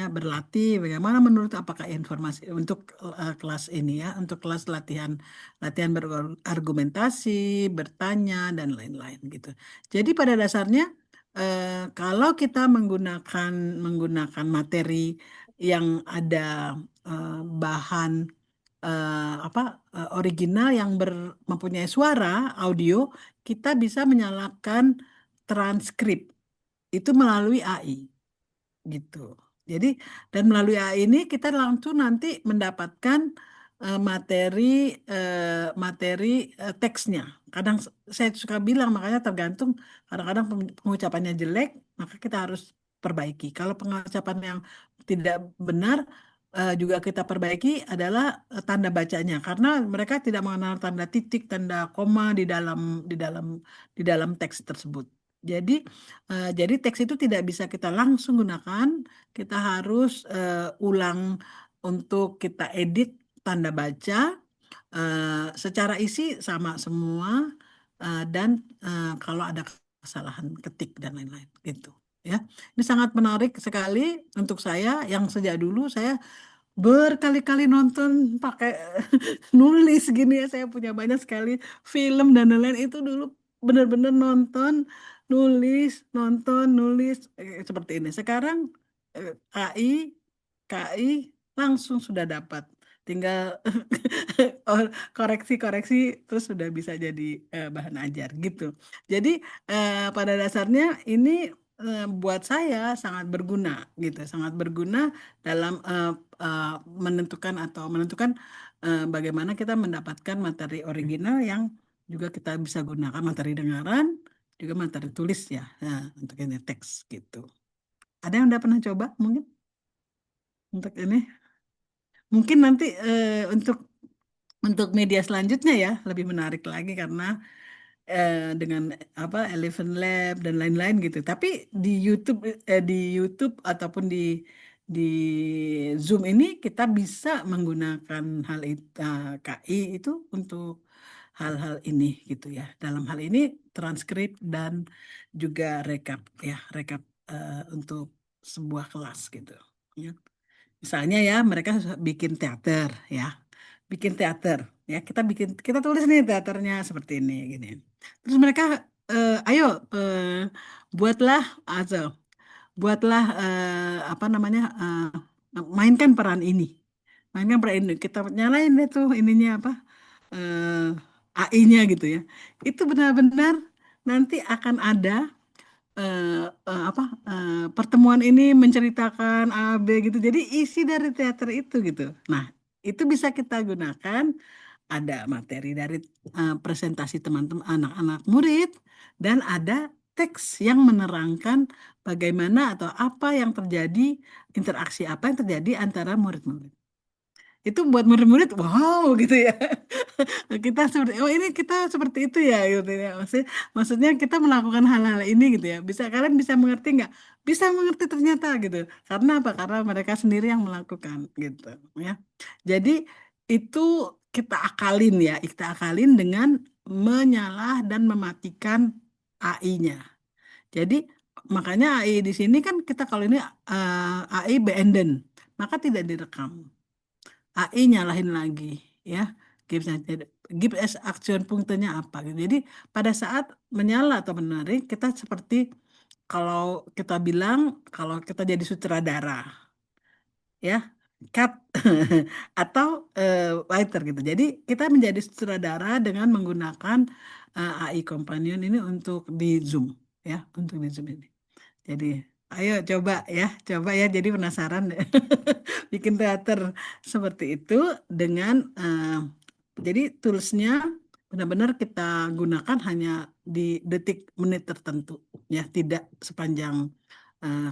berlatih bagaimana menurut apakah informasi untuk kelas ini ya, untuk kelas latihan berargumentasi, bertanya dan lain-lain gitu. Jadi pada dasarnya kalau kita menggunakan materi yang ada bahan original yang mempunyai suara audio, kita bisa menyalakan transkrip itu melalui AI gitu. Jadi dan melalui AI ini kita langsung nanti mendapatkan materi teksnya. Kadang saya suka bilang, makanya tergantung, kadang-kadang pengucapannya jelek, maka kita harus perbaiki. Kalau pengucapan yang tidak benar juga kita perbaiki adalah tanda bacanya, karena mereka tidak mengenal tanda titik, tanda koma di dalam teks tersebut. Jadi teks itu tidak bisa kita langsung gunakan, kita harus ulang untuk kita edit tanda baca, secara isi sama semua, dan kalau ada kesalahan ketik dan lain-lain gitu ya. Ini sangat menarik sekali untuk saya yang sejak dulu saya berkali-kali nonton pakai nulis gini ya. Saya punya banyak sekali film dan lain-lain itu dulu benar-benar nulis seperti ini. Sekarang KI langsung sudah dapat, tinggal koreksi-koreksi terus sudah bisa jadi bahan ajar gitu. Jadi pada dasarnya ini buat saya sangat berguna gitu, sangat berguna dalam menentukan bagaimana kita mendapatkan materi original yang juga kita bisa gunakan, materi dengaran juga materi tulis ya, untuk ini teks gitu. Ada yang udah pernah coba mungkin untuk ini? Mungkin nanti untuk media selanjutnya ya lebih menarik lagi karena dengan Elephant Lab dan lain-lain gitu. Tapi di YouTube ataupun di Zoom ini kita bisa menggunakan hal itu, KI itu untuk hal-hal ini gitu ya. Dalam hal ini transkrip dan juga rekap untuk sebuah kelas gitu. Ya. Misalnya ya mereka bikin teater ya, kita tulis nih teaternya seperti ini gini. Terus mereka ayo buatlah atau buatlah apa namanya mainkan peran ini. Mainkan peran ini. Kita nyalain deh tuh ininya apa AI-nya gitu ya. Itu benar-benar nanti akan ada apa pertemuan ini menceritakan A B gitu. Jadi isi dari teater itu gitu. Nah, itu bisa kita gunakan ada materi dari presentasi teman-teman anak-anak murid dan ada teks yang menerangkan bagaimana atau apa yang terjadi, interaksi apa yang terjadi antara murid-murid. Itu buat murid-murid, wow gitu ya. Kita seperti, oh ini kita seperti itu ya gitu ya. Maksudnya kita melakukan hal-hal ini gitu ya. Bisa kalian bisa mengerti nggak? Bisa mengerti ternyata gitu. Karena apa? Karena mereka sendiri yang melakukan gitu ya. Jadi itu kita akalin ya, kita akalin dengan menyalah dan mematikan AI-nya. Jadi makanya AI di sini kan kita kalau ini AI abandon, maka tidak direkam. AI nyalahin lagi ya. Give give as action punktenya apa gitu. Jadi pada saat menyala atau menarik kita seperti kalau kita bilang kalau kita jadi sutradara ya cut atau writer gitu. Jadi kita menjadi sutradara dengan menggunakan AI companion ini untuk di Zoom ya, untuk di Zoom ini. Jadi ayo coba ya. Jadi penasaran deh. Bikin teater seperti itu dengan jadi toolsnya benar-benar kita gunakan hanya di detik menit tertentu ya, tidak sepanjang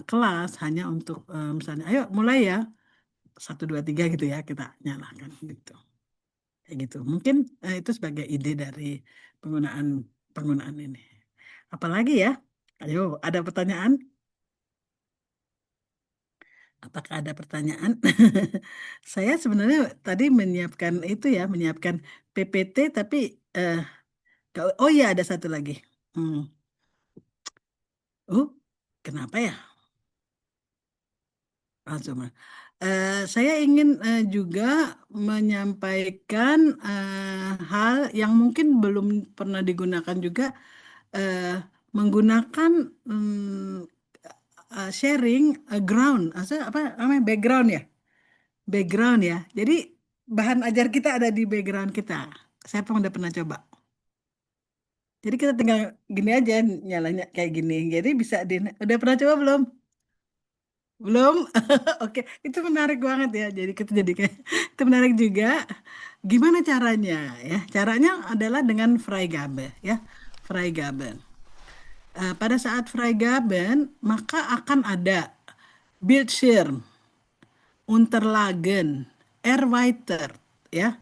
kelas hanya untuk misalnya ayo mulai ya 1 2 3 gitu ya kita nyalakan gitu kayak gitu. Mungkin itu sebagai ide dari penggunaan penggunaan ini. Apalagi ya? Ayo ada pertanyaan? Apakah ada pertanyaan? Saya sebenarnya tadi menyiapkan itu ya, menyiapkan PPT, tapi oh iya ada satu lagi. Hmm. Kenapa ya? Langsung. Saya ingin juga menyampaikan hal yang mungkin belum pernah digunakan juga, menggunakan sharing ground, apa namanya background ya. Background ya. Jadi bahan ajar kita ada di background kita. Siapa yang udah pernah coba? Jadi kita tinggal gini aja nyalanya kayak gini. Jadi bisa udah pernah coba belum? Belum? Oke, itu menarik banget ya. Jadi kita jadi kayak itu menarik juga. Gimana caranya ya? Caranya adalah dengan Freigabe ya. Freigabe. Pada saat Freigaben maka akan ada Bildschirm, Unterlagen, Erweiter ya.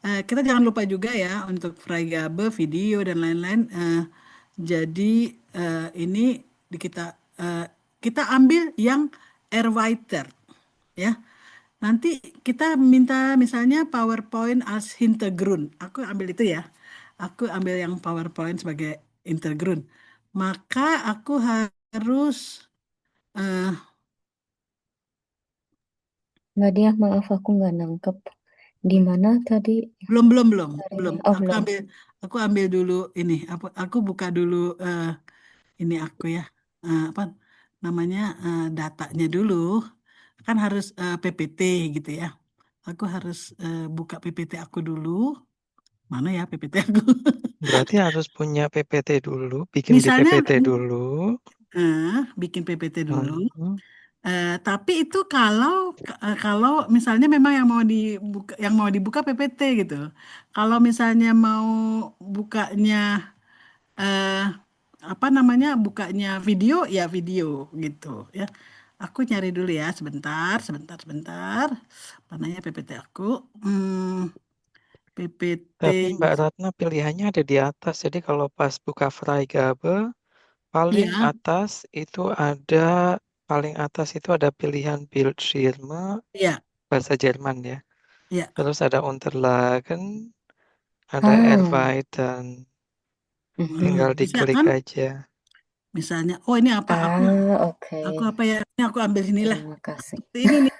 Kita jangan lupa juga ya untuk Freigabe, video dan lain-lain. Jadi ini kita ambil yang Erweiter ya. Nanti kita minta misalnya PowerPoint als Hintergrund. Aku ambil itu ya. Aku ambil yang PowerPoint sebagai Hintergrund. Maka aku harus Nggak dia, maaf aku nggak nangkep. Di mana tadi belum. carinya? Oh, belum. Aku ambil dulu ini. Aku buka dulu ini aku ya. Apa namanya datanya dulu. Kan harus PPT gitu ya. Aku harus buka PPT aku dulu. Mana ya PPT aku? Berarti harus punya PPT dulu, bikin di Misalnya PPT dulu. bikin PPT dulu. Hmm. Tapi itu kalau misalnya memang yang mau dibuka PPT gitu. Kalau misalnya mau bukanya eh, apa namanya bukanya video ya video gitu ya. Aku nyari dulu ya sebentar. Mananya PPT aku? PPT Tapi Mbak Ratna pilihannya ada di atas. Jadi kalau pas buka Freigabe, paling ya atas itu ada pilihan Bildschirme ya bahasa Jerman ya. ya. Terus ada Unterlagen, ada Erweitern. Tinggal Bisa diklik kan? aja. Misalnya, oh ini apa? oke. Aku apa ya? Ini aku ambil sinilah. Terima kasih. Ini nih.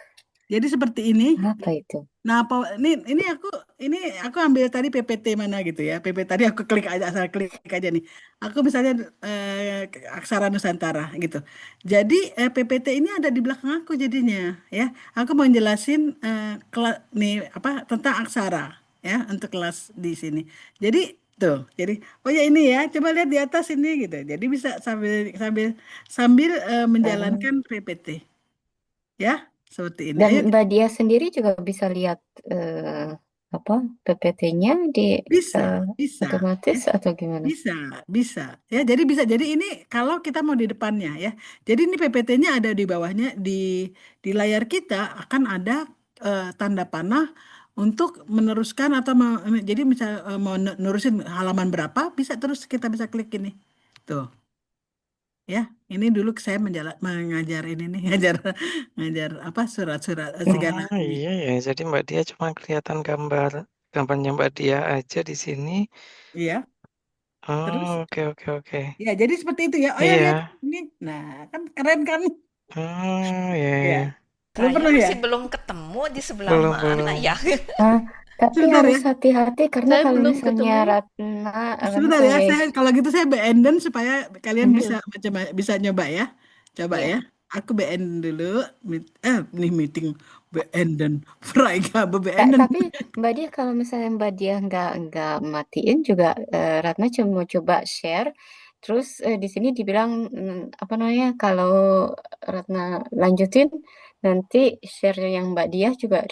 Jadi seperti ini. Apa itu? Nah, ini aku ambil tadi PPT mana gitu ya. PPT tadi aku klik aja, asal klik aja nih. Aku misalnya Aksara Nusantara gitu. Jadi PPT ini ada di belakang aku jadinya ya. Aku mau jelasin nih apa tentang aksara ya untuk kelas di sini. Jadi tuh, jadi oh ya ini ya, coba lihat di atas ini gitu. Jadi bisa sambil sambil sambil menjalankan PPT ya, seperti ini. Dan Ayo Mbak Dia sendiri juga bisa lihat eh, apa PPT-nya di bisa, bisa. otomatis atau gimana? Bisa, bisa. Ya, jadi bisa. Jadi ini kalau kita mau di depannya ya. Jadi ini PPT-nya ada di bawahnya di layar kita akan ada tanda panah untuk meneruskan atau jadi misal mau nerusin halaman berapa bisa terus kita bisa klik ini. Tuh, ya. Ini dulu saya mengajar ini nih, ngajar apa surat-surat segala Oh ini. iya ya, jadi Mbak Dia cuma kelihatan gambarnya Mbak Dia aja di sini. Iya, terus Oh, oke. ya jadi seperti itu ya. Oh ya lihat Iya. ini. Nah, kan keren kan? Oh iya Ya. ya. Belum Saya pernah ya? masih belum ketemu di sebelah Belum mana belum. ya. Ah, tapi Sebentar harus ya. hati-hati karena Saya kalau belum misalnya ketemu. Ratna Sebentar ya. sebagai Kalau gitu saya beenden supaya kalian bisa Iya. bisa nyoba ya. Coba ya. ya. Aku beenden dulu. Ini meeting beenden. Fraiga beenden. Tapi Mbak Dia kalau misalnya Mbak Dia nggak matiin juga Ratna cuma coba share. Terus di sini dibilang apa namanya kalau Ratna lanjutin nanti share yang Mbak Dia juga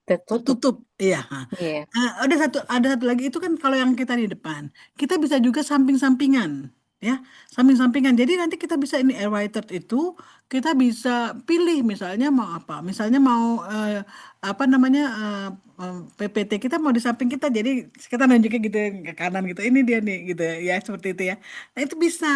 tertutup. Tutup. Iya. Iya. Ada satu lagi itu kan kalau yang kita di depan. Kita bisa juga samping-sampingan. Ya, samping-sampingan. Jadi nanti kita bisa ini airwriter itu kita bisa pilih misalnya mau apa. Misalnya mau apa namanya PPT kita mau di samping kita. Jadi kita nunjukin gitu ke kanan gitu. Ini dia nih gitu ya seperti itu ya. Nah, itu bisa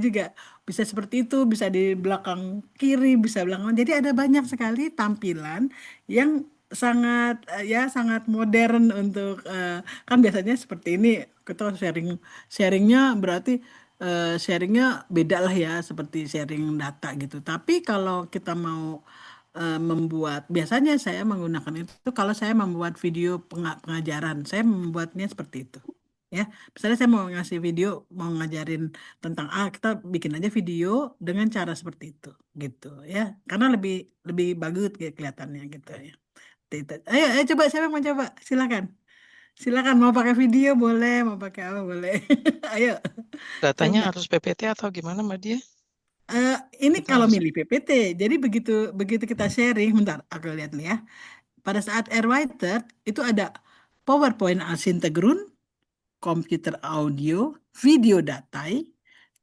juga. Bisa seperti itu, bisa di belakang kiri, bisa belakang. Jadi ada banyak sekali tampilan yang sangat modern untuk kan biasanya seperti ini kita sharingnya berarti sharingnya beda lah ya seperti sharing data gitu. Tapi kalau kita mau membuat biasanya saya menggunakan itu kalau saya membuat video pengajaran saya membuatnya seperti itu. Ya, misalnya saya mau ngasih video, mau ngajarin tentang A, kita bikin aja video dengan cara seperti itu, gitu ya. Karena lebih lebih bagus kelihatannya gitu ya. Ayo, coba siapa yang mau coba? Silakan. Silakan mau pakai video boleh, mau pakai apa boleh. Ayo, Datanya coba. harus PPT atau gimana Mbak Dia? Eh, ini Kita kalau harus milih PPT, jadi begitu begitu kita sharing, bentar, aku lihat nih ya. Pada saat Airwriter itu ada PowerPoint Asynchron, Computer Audio, Video Datai,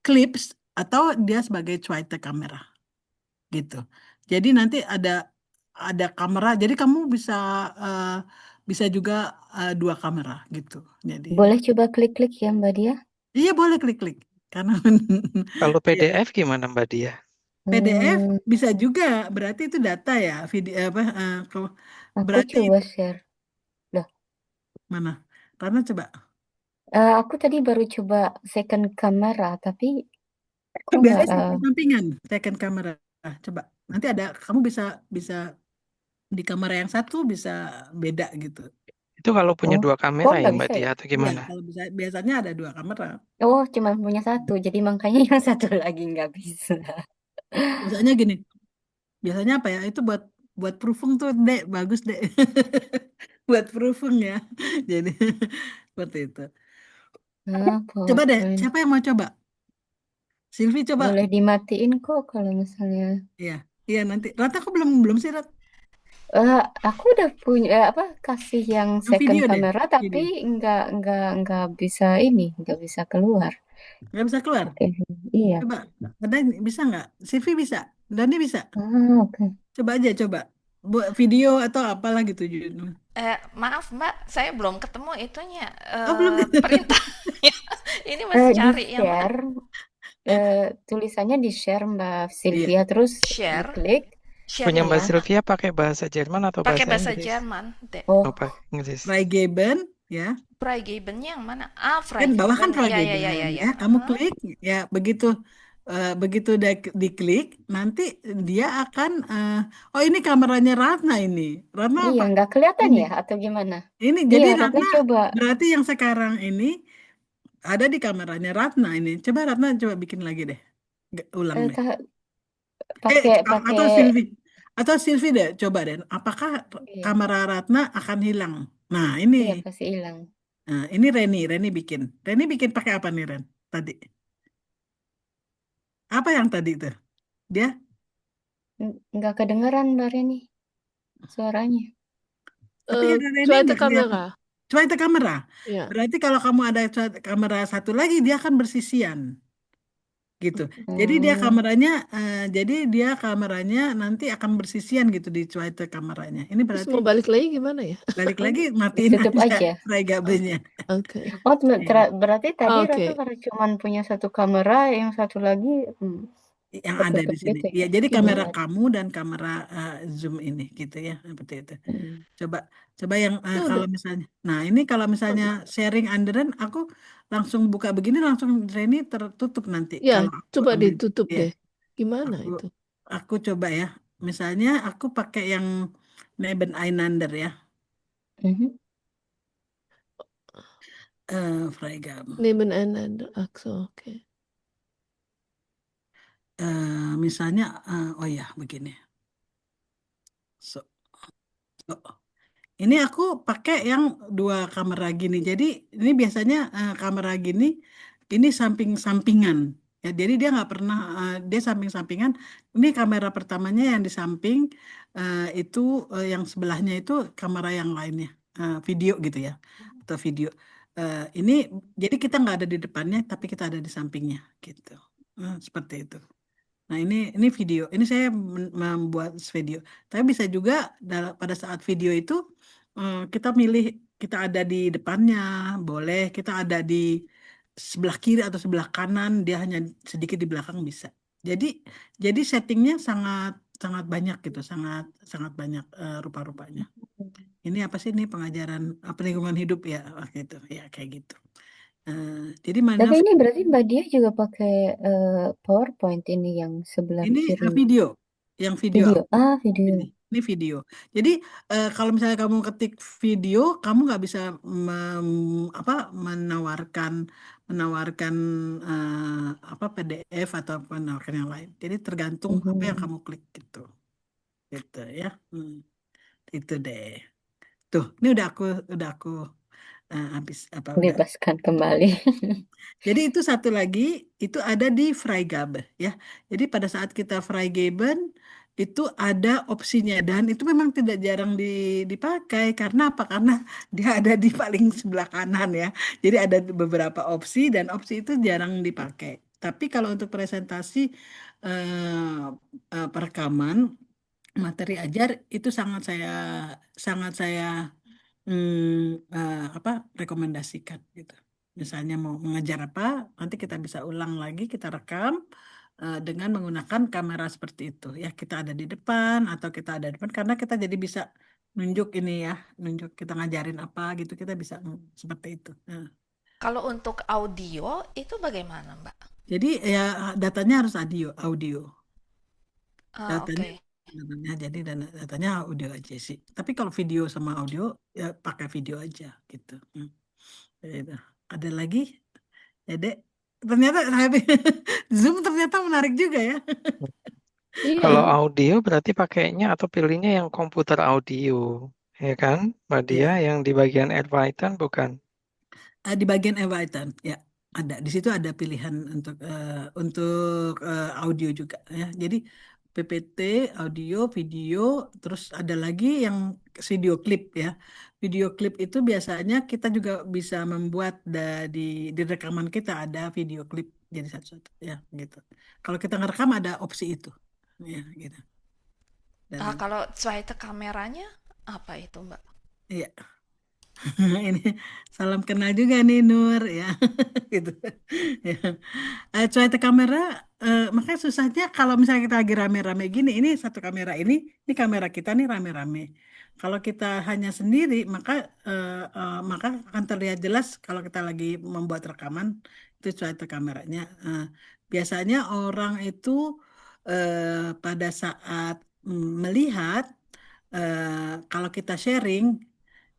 Clips, atau dia sebagai Twitter kamera gitu. Jadi nanti ada kamera, jadi kamu eh, bisa juga dua kamera gitu. Jadi Boleh coba klik-klik ya Mbak Dia? iya boleh klik-klik karena kalau ya, PDF gimana Mbak Dia? PDF Hmm, bisa juga berarti itu data ya video apa aku berarti coba share. Loh, mana? Karena coba aku tadi baru coba second camera tapi kok nggak biasanya sampingan second kamera. Coba nanti ada kamu bisa bisa di kamera yang satu bisa beda gitu. Itu kalau punya oh dua kok kamera ya nggak Mbak bisa ya? Dia atau Iya, gimana? kalau biasanya ada dua kamera. Oh cuma punya satu jadi makanya yang satu lagi nggak bisa. Biasanya gini, biasanya apa ya? Itu buat buat proofing tuh, Dek, bagus, Dek. Buat proofing ya. Jadi seperti itu. Nah, Coba deh, PowerPoint siapa yang mau coba? Silvi coba. boleh dimatiin kok kalau misalnya. Iya, iya nanti. Rata aku belum sih, Rat. Aku udah punya apa kasih yang Yang second video deh, camera tapi video. nggak bisa ini nggak bisa keluar. Nggak bisa keluar. Oke, iya. Coba, ada bisa nggak? Silvi bisa, Dani bisa. Oke. Coba aja, coba. Buat video atau apalah gitu judulnya. Maaf Mbak, saya belum ketemu itunya Oh belum. perintahnya. Ini masih Di cari yang mana? share tulisannya di share Mbak Iya. Sylvia terus Share, diklik. share Punya yang Mbak mana? Sylvia pakai bahasa Jerman atau Pakai bahasa bahasa Inggris? Jerman, deh. Oh, Oh, pakai Inggris. Freigaben, ya. Freigabennya yang mana? Ah, Kan bawah kan Freigaben. Ya, ya, ya, Freigaben ya, ya. ya. Kamu klik, ya begitu begitu diklik, nanti dia akan, oh ini kameranya Ratna ini. Ratna Iya, apa? nggak kelihatan Ini, ya atau gimana? ini. Iya, Jadi Ratna Ratna coba. berarti yang sekarang ini ada di kameranya Ratna ini. Coba Ratna coba bikin lagi deh, ulang Eh, deh. ta- pakai Atau pakai Silvi deh, coba deh. Apakah iya, kamera Ratna akan hilang? Nah ini, iya pasti hilang. ini Reni bikin. Reni bikin pakai apa nih Ren? Tadi apa yang tadi itu? Dia, Nggak kedengeran Mbak Reni suaranya. tapi ada Reni Cuaca nggak kelihatan. kamera. Coba itu kamera. Ya. Berarti kalau kamu ada kamera satu lagi, dia akan bersisian gitu. Hmm, Jadi dia kameranya nanti akan bersisian gitu di cuaca kameranya. Ini Terus berarti mau balik lagi gimana ya? balik lagi matiin ditutup aja aja. Fregabenya. Oke. Oh, Iya. berarti tadi Ratu Oke. karena cuman punya satu kamera, yang satu lagi Yang ada di ketutup sini. gitu Ya, ya. jadi Iya. kamera kamu dan kamera zoom ini gitu ya, seperti itu. Hmm. Coba coba yang Itu kalau udah. misalnya. Nah, ini kalau misalnya sharing Andren aku langsung buka begini langsung Reni tertutup nanti Ya, kalau aku coba ambil ditutup ya. deh. Gimana Aku itu? aku coba ya. Misalnya aku pakai yang Neben Einander ya. Mhm. Freigam. Neben einander. Akso, oke. Misalnya oh ya begini. So, so. Ini aku pakai yang dua kamera gini. Jadi ini biasanya kamera gini, ini samping-sampingan. Ya, jadi dia nggak pernah dia samping-sampingan. Ini kamera pertamanya yang di samping, itu yang sebelahnya itu kamera yang lainnya, video gitu ya, atau video. Ini jadi kita nggak ada di depannya, tapi kita ada di sampingnya gitu. Seperti itu. Nah, ini video. Ini saya membuat video. Tapi bisa juga pada saat video itu kita milih kita ada di depannya, boleh kita ada di sebelah kiri atau sebelah kanan, dia hanya sedikit di belakang bisa. Jadi jadi settingnya sangat sangat banyak gitu, sangat sangat banyak rupa-rupanya. Ini apa sih ini pengajaran lingkungan hidup ya, gitu ya kayak gitu. Jadi mana Tapi ini berarti Mbak Dia juga pakai PowerPoint ini yang sebelah ini kiri. video, yang video Video. aku Video. ini video. Jadi kalau misalnya kamu ketik video, kamu nggak bisa menawarkan menawarkan apa PDF atau menawarkan yang lain. Jadi tergantung apa yang Mhm. kamu klik gitu ya. Itu deh. Tuh, ini udah aku habis apa udah. Bebaskan kembali. Jadi itu satu lagi itu ada di Freigabe ya. Jadi pada saat kita Freigaben itu ada opsinya dan itu memang tidak jarang dipakai karena apa? Karena dia ada di paling sebelah kanan ya. Jadi ada beberapa opsi dan opsi itu jarang dipakai. Tapi kalau untuk presentasi perekaman materi ajar itu sangat saya apa rekomendasikan gitu. Misalnya mau mengajar apa, nanti kita bisa ulang lagi, kita rekam dengan menggunakan kamera seperti itu. Ya, kita ada di depan atau kita ada di depan karena kita jadi bisa nunjuk ini ya, nunjuk kita ngajarin apa gitu, kita bisa seperti itu. Nah, Kalau untuk audio itu bagaimana, Mbak? jadi ya datanya harus audio. Datanya Oke. datanya audio aja sih. Tapi kalau video sama audio ya pakai video aja gitu. Gitu. Ada lagi, ya Dek? Ternyata Zoom ternyata menarik juga ya. Kalau Iya. audio berarti pakainya atau pilihnya yang komputer audio, ya kan, Mbak Dia, Ya, yang di bagian Advitan bukan? di bagian Everton ya ada. Di situ ada pilihan untuk audio juga ya. Jadi PPT, audio, video, terus ada lagi yang video klip ya. Video klip itu biasanya kita juga bisa membuat di rekaman kita ada video klip jadi satu-satu ya gitu. Kalau kita ngerekam ada opsi itu ya gitu. Dan Kalau zweite kameranya apa itu, Mbak? iya. Ini salam kenal juga nih Nur ya gitu ya. Cuaca kamera makanya susahnya kalau misalnya kita lagi rame-rame gini ini satu kamera ini kamera kita nih rame-rame kalau kita hanya sendiri maka akan terlihat jelas kalau kita lagi membuat rekaman Itu cuaca kameranya. Biasanya orang itu pada saat melihat, kalau kita sharing,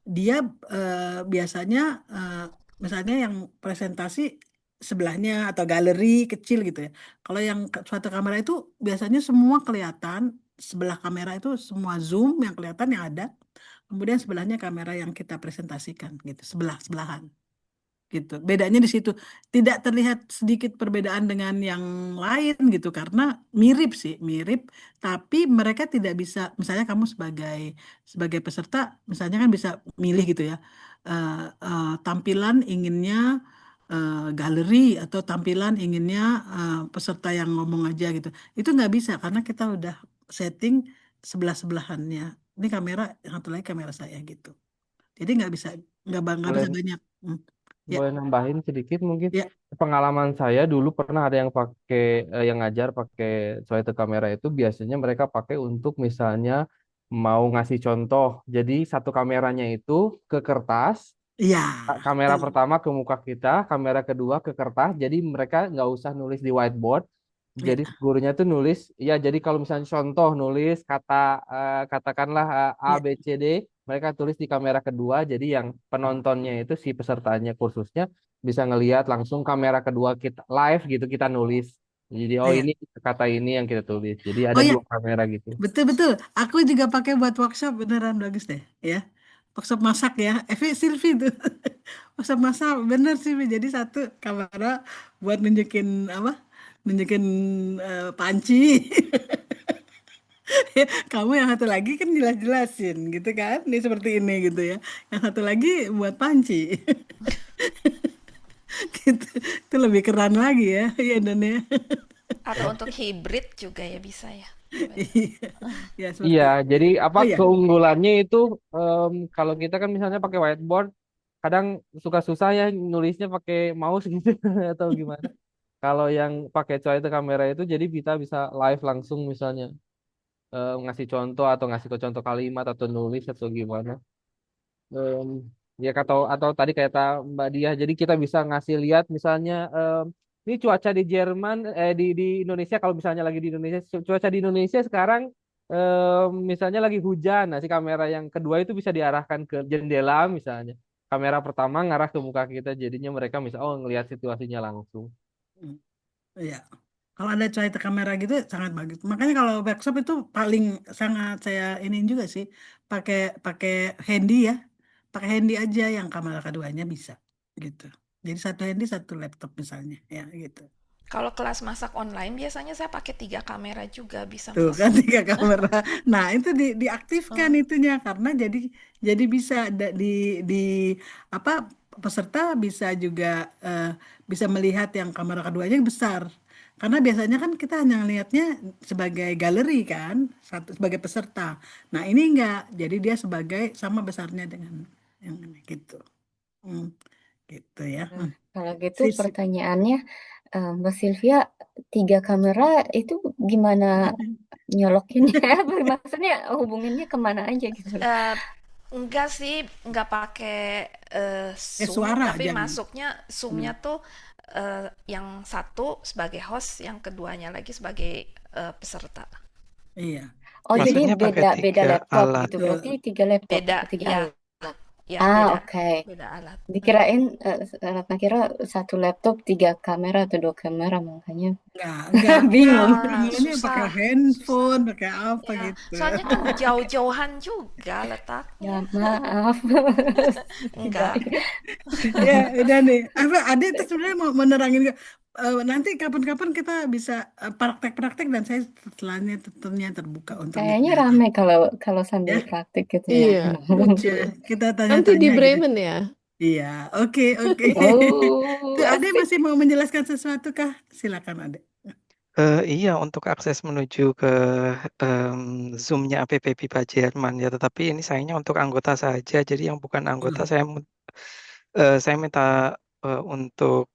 dia biasanya misalnya yang presentasi sebelahnya atau galeri kecil gitu ya. Kalau yang suatu kamera itu biasanya semua kelihatan, sebelah kamera itu semua zoom yang kelihatan yang ada. Kemudian sebelahnya kamera yang kita presentasikan gitu, sebelah-sebelahan gitu. Bedanya di situ. Tidak terlihat sedikit perbedaan dengan yang lain gitu karena mirip sih, mirip, tapi mereka tidak bisa, misalnya kamu sebagai peserta misalnya kan bisa milih gitu ya. Tampilan inginnya galeri atau tampilan inginnya peserta yang ngomong aja gitu. Itu nggak bisa karena kita udah setting sebelah-sebelahannya. Ini kamera, yang satu lagi kamera saya gitu. Jadi nggak bisa Boleh banyak. Ya, boleh nambahin sedikit mungkin. ya, Pengalaman saya dulu pernah ada yang pakai yang ngajar pakai slide kamera itu biasanya mereka pakai untuk misalnya mau ngasih contoh. Jadi satu kameranya itu ke kertas, iya, kamera pertama ke muka kita, kamera kedua ke kertas. Jadi mereka nggak usah nulis di whiteboard. Jadi iya, gurunya tuh nulis, ya jadi kalau misalnya contoh nulis kata katakanlah A iya, B C D, mereka tulis di kamera kedua. Jadi yang penontonnya itu si pesertanya kursusnya bisa ngelihat langsung kamera kedua kita live gitu kita nulis. Jadi oh iya. ini kata ini yang kita tulis. Jadi Oh ada ya, dua kamera gitu. betul betul. Aku juga pakai buat workshop, beneran bagus deh, ya. Workshop masak ya, Silvi tuh. Workshop masak, bener sih. Jadi satu kamera buat nunjukin apa? Nunjukin panci. Kamu yang satu lagi kan jelas-jelasin gitu kan? Ini seperti ini gitu ya. Yang satu lagi buat panci. Gitu. Itu lebih keren lagi ya, ya dan ya. Atau untuk hybrid juga ya bisa ya. Iya, ya seperti Iya, itu. jadi apa Oh ya, keunggulannya itu kalau kita kan misalnya pakai whiteboard, kadang suka susah ya nulisnya pakai mouse gitu atau gimana. Kalau yang pakai itu kamera itu jadi kita bisa live langsung misalnya ngasih contoh atau ngasih ke contoh kalimat atau nulis atau gimana. Em, ya atau tadi kata Mbak Diah, jadi kita bisa ngasih lihat misalnya ini cuaca di Jerman di Indonesia kalau misalnya lagi di Indonesia cuaca di Indonesia sekarang misalnya lagi hujan. Nah, si kamera yang kedua itu bisa diarahkan ke jendela misalnya. Kamera pertama ngarah ke muka kita jadinya mereka bisa oh ngelihat situasinya langsung. iya. Kalau ada cuaca kamera gitu sangat bagus. Makanya kalau workshop itu paling sangat saya ini juga sih pakai pakai handy ya. Pakai handy aja yang kamera keduanya bisa gitu. Jadi satu handy satu laptop misalnya ya gitu. Kalau kelas masak online biasanya saya pakai 3 kamera juga bisa Tuh mas. kan tiga kamera. Nah, itu diaktifkan itunya karena jadi bisa di apa peserta bisa juga eh, bisa melihat yang kamera keduanya besar. Karena biasanya kan kita hanya lihatnya sebagai galeri kan, satu sebagai peserta. Nah, ini enggak. Jadi dia sebagai sama besarnya dengan yang ini gitu. Hmm, gitu ya. Nah, kalau gitu Sip, sip. pertanyaannya, Mbak Sylvia, 3 kamera itu gimana nyolokinnya? Maksudnya hubunginnya kemana aja gitu? Eh, enggak sih, enggak pakai Zoom, Suara tapi jangan. masuknya Hmm, Zoom-nya tuh yang satu sebagai host, yang keduanya lagi sebagai peserta. iya. Oh, jadi Maksudnya pakai beda 3 laptop alat. gitu. Betul. Berarti 3 laptop, Beda, 3 alat. ya Ah, beda, oke. beda alat. Dikirain, Ratna kira 1 laptop 3 kamera atau 2 kamera, makanya Enggak. bingung. Kameranya pakai Susah, handphone, susah. pakai apa Ya, gitu. soalnya kan jauh-jauhan juga letaknya. Ya, maaf. Enggak. Ya, udah nih. Ada itu sebenarnya mau menerangin nanti kapan-kapan kita bisa praktek-praktek dan saya setelahnya tentunya terbuka untuk Kayaknya ditanya. rame kalau kalau sambil Ya, praktik gitu ya. Iya, lucu. betul. Kita Nanti di tanya-tanya gitu. Bremen ya. Iya, oke, oke. Oh, Tuh, Ade asik. masih mau menjelaskan sesuatu kah? Silakan, Ade. Iya, untuk akses menuju ke Zoom-nya APP Pipa Jerman ya, tetapi ini sayangnya untuk anggota saja. Jadi yang bukan anggota saya minta untuk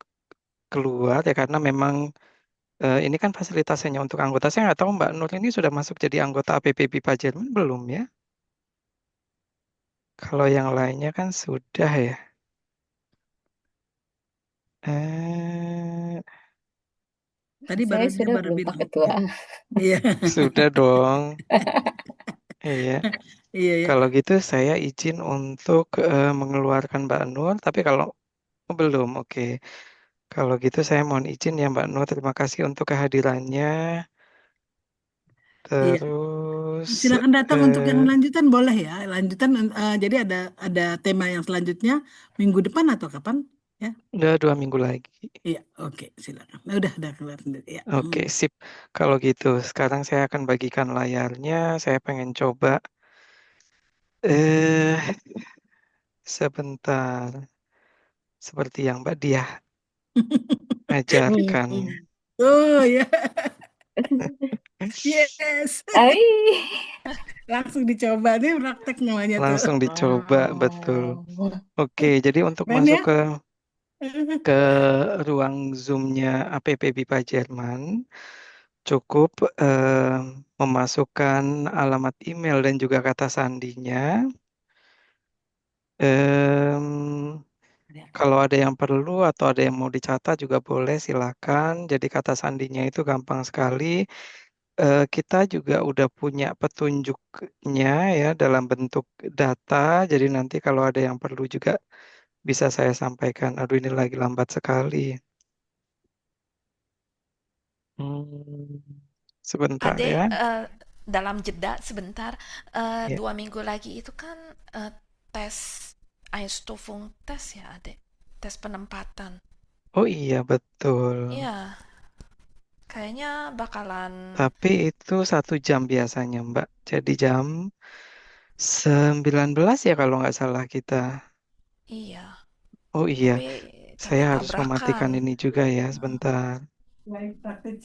keluar ya karena memang ini kan fasilitas hanya untuk anggota. Saya nggak tahu Mbak Nur ini sudah masuk jadi anggota APP Pipa Jerman belum ya? Kalau yang lainnya kan sudah ya. Eh, Tadi Saya dia sudah baru belum Pak bilang. Ketua. Iya, sudah dong. Iya. iya, ya. Kalau gitu saya izin untuk mengeluarkan Mbak Nur, tapi kalau belum, oke. Kalau gitu saya mohon izin ya Mbak Nur, terima kasih untuk kehadirannya. Iya. Terus Silakan datang untuk yang eh, lanjutan boleh ya. Lanjutan jadi ada tema yang selanjutnya minggu depan atau kapan? Ya. udah 2 minggu lagi. Iya, oke, silakan. Nah, udah keluar sendiri ya. Oke, sip. Kalau gitu, sekarang saya akan bagikan layarnya. Saya pengen coba eh sebentar, seperti yang Mbak Diah ajarkan. Oh ya, yes. Ai. Langsung dicoba nih praktek namanya tuh. Langsung dicoba, betul. Oke, jadi untuk Keren masuk ya. ke ruang Zoom-nya APP BIPA Jerman, cukup memasukkan alamat email dan juga kata sandinya. Em, Kalau ada yang perlu atau ada yang mau dicatat juga boleh, silakan. Jadi kata sandinya itu gampang sekali. Kita juga udah punya petunjuknya ya dalam bentuk data. Jadi nanti kalau ada yang perlu juga bisa saya sampaikan. Aduh, ini lagi lambat sekali. Sebentar Ade, ya. dalam jeda sebentar, Ya. 2 minggu lagi itu kan tes Einstufung tes ya, Ade, tes penempatan. Oh iya, betul. Iya, kayaknya bakalan Tapi itu 1 jam biasanya, Mbak. Jadi jam 19 ya kalau nggak salah kita. iya, Oh iya, tapi saya jangan harus tabrakan. mematikan ini juga ya, sebentar. Lain praktek.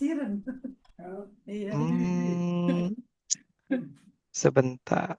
Iya. Hmm, sebentar.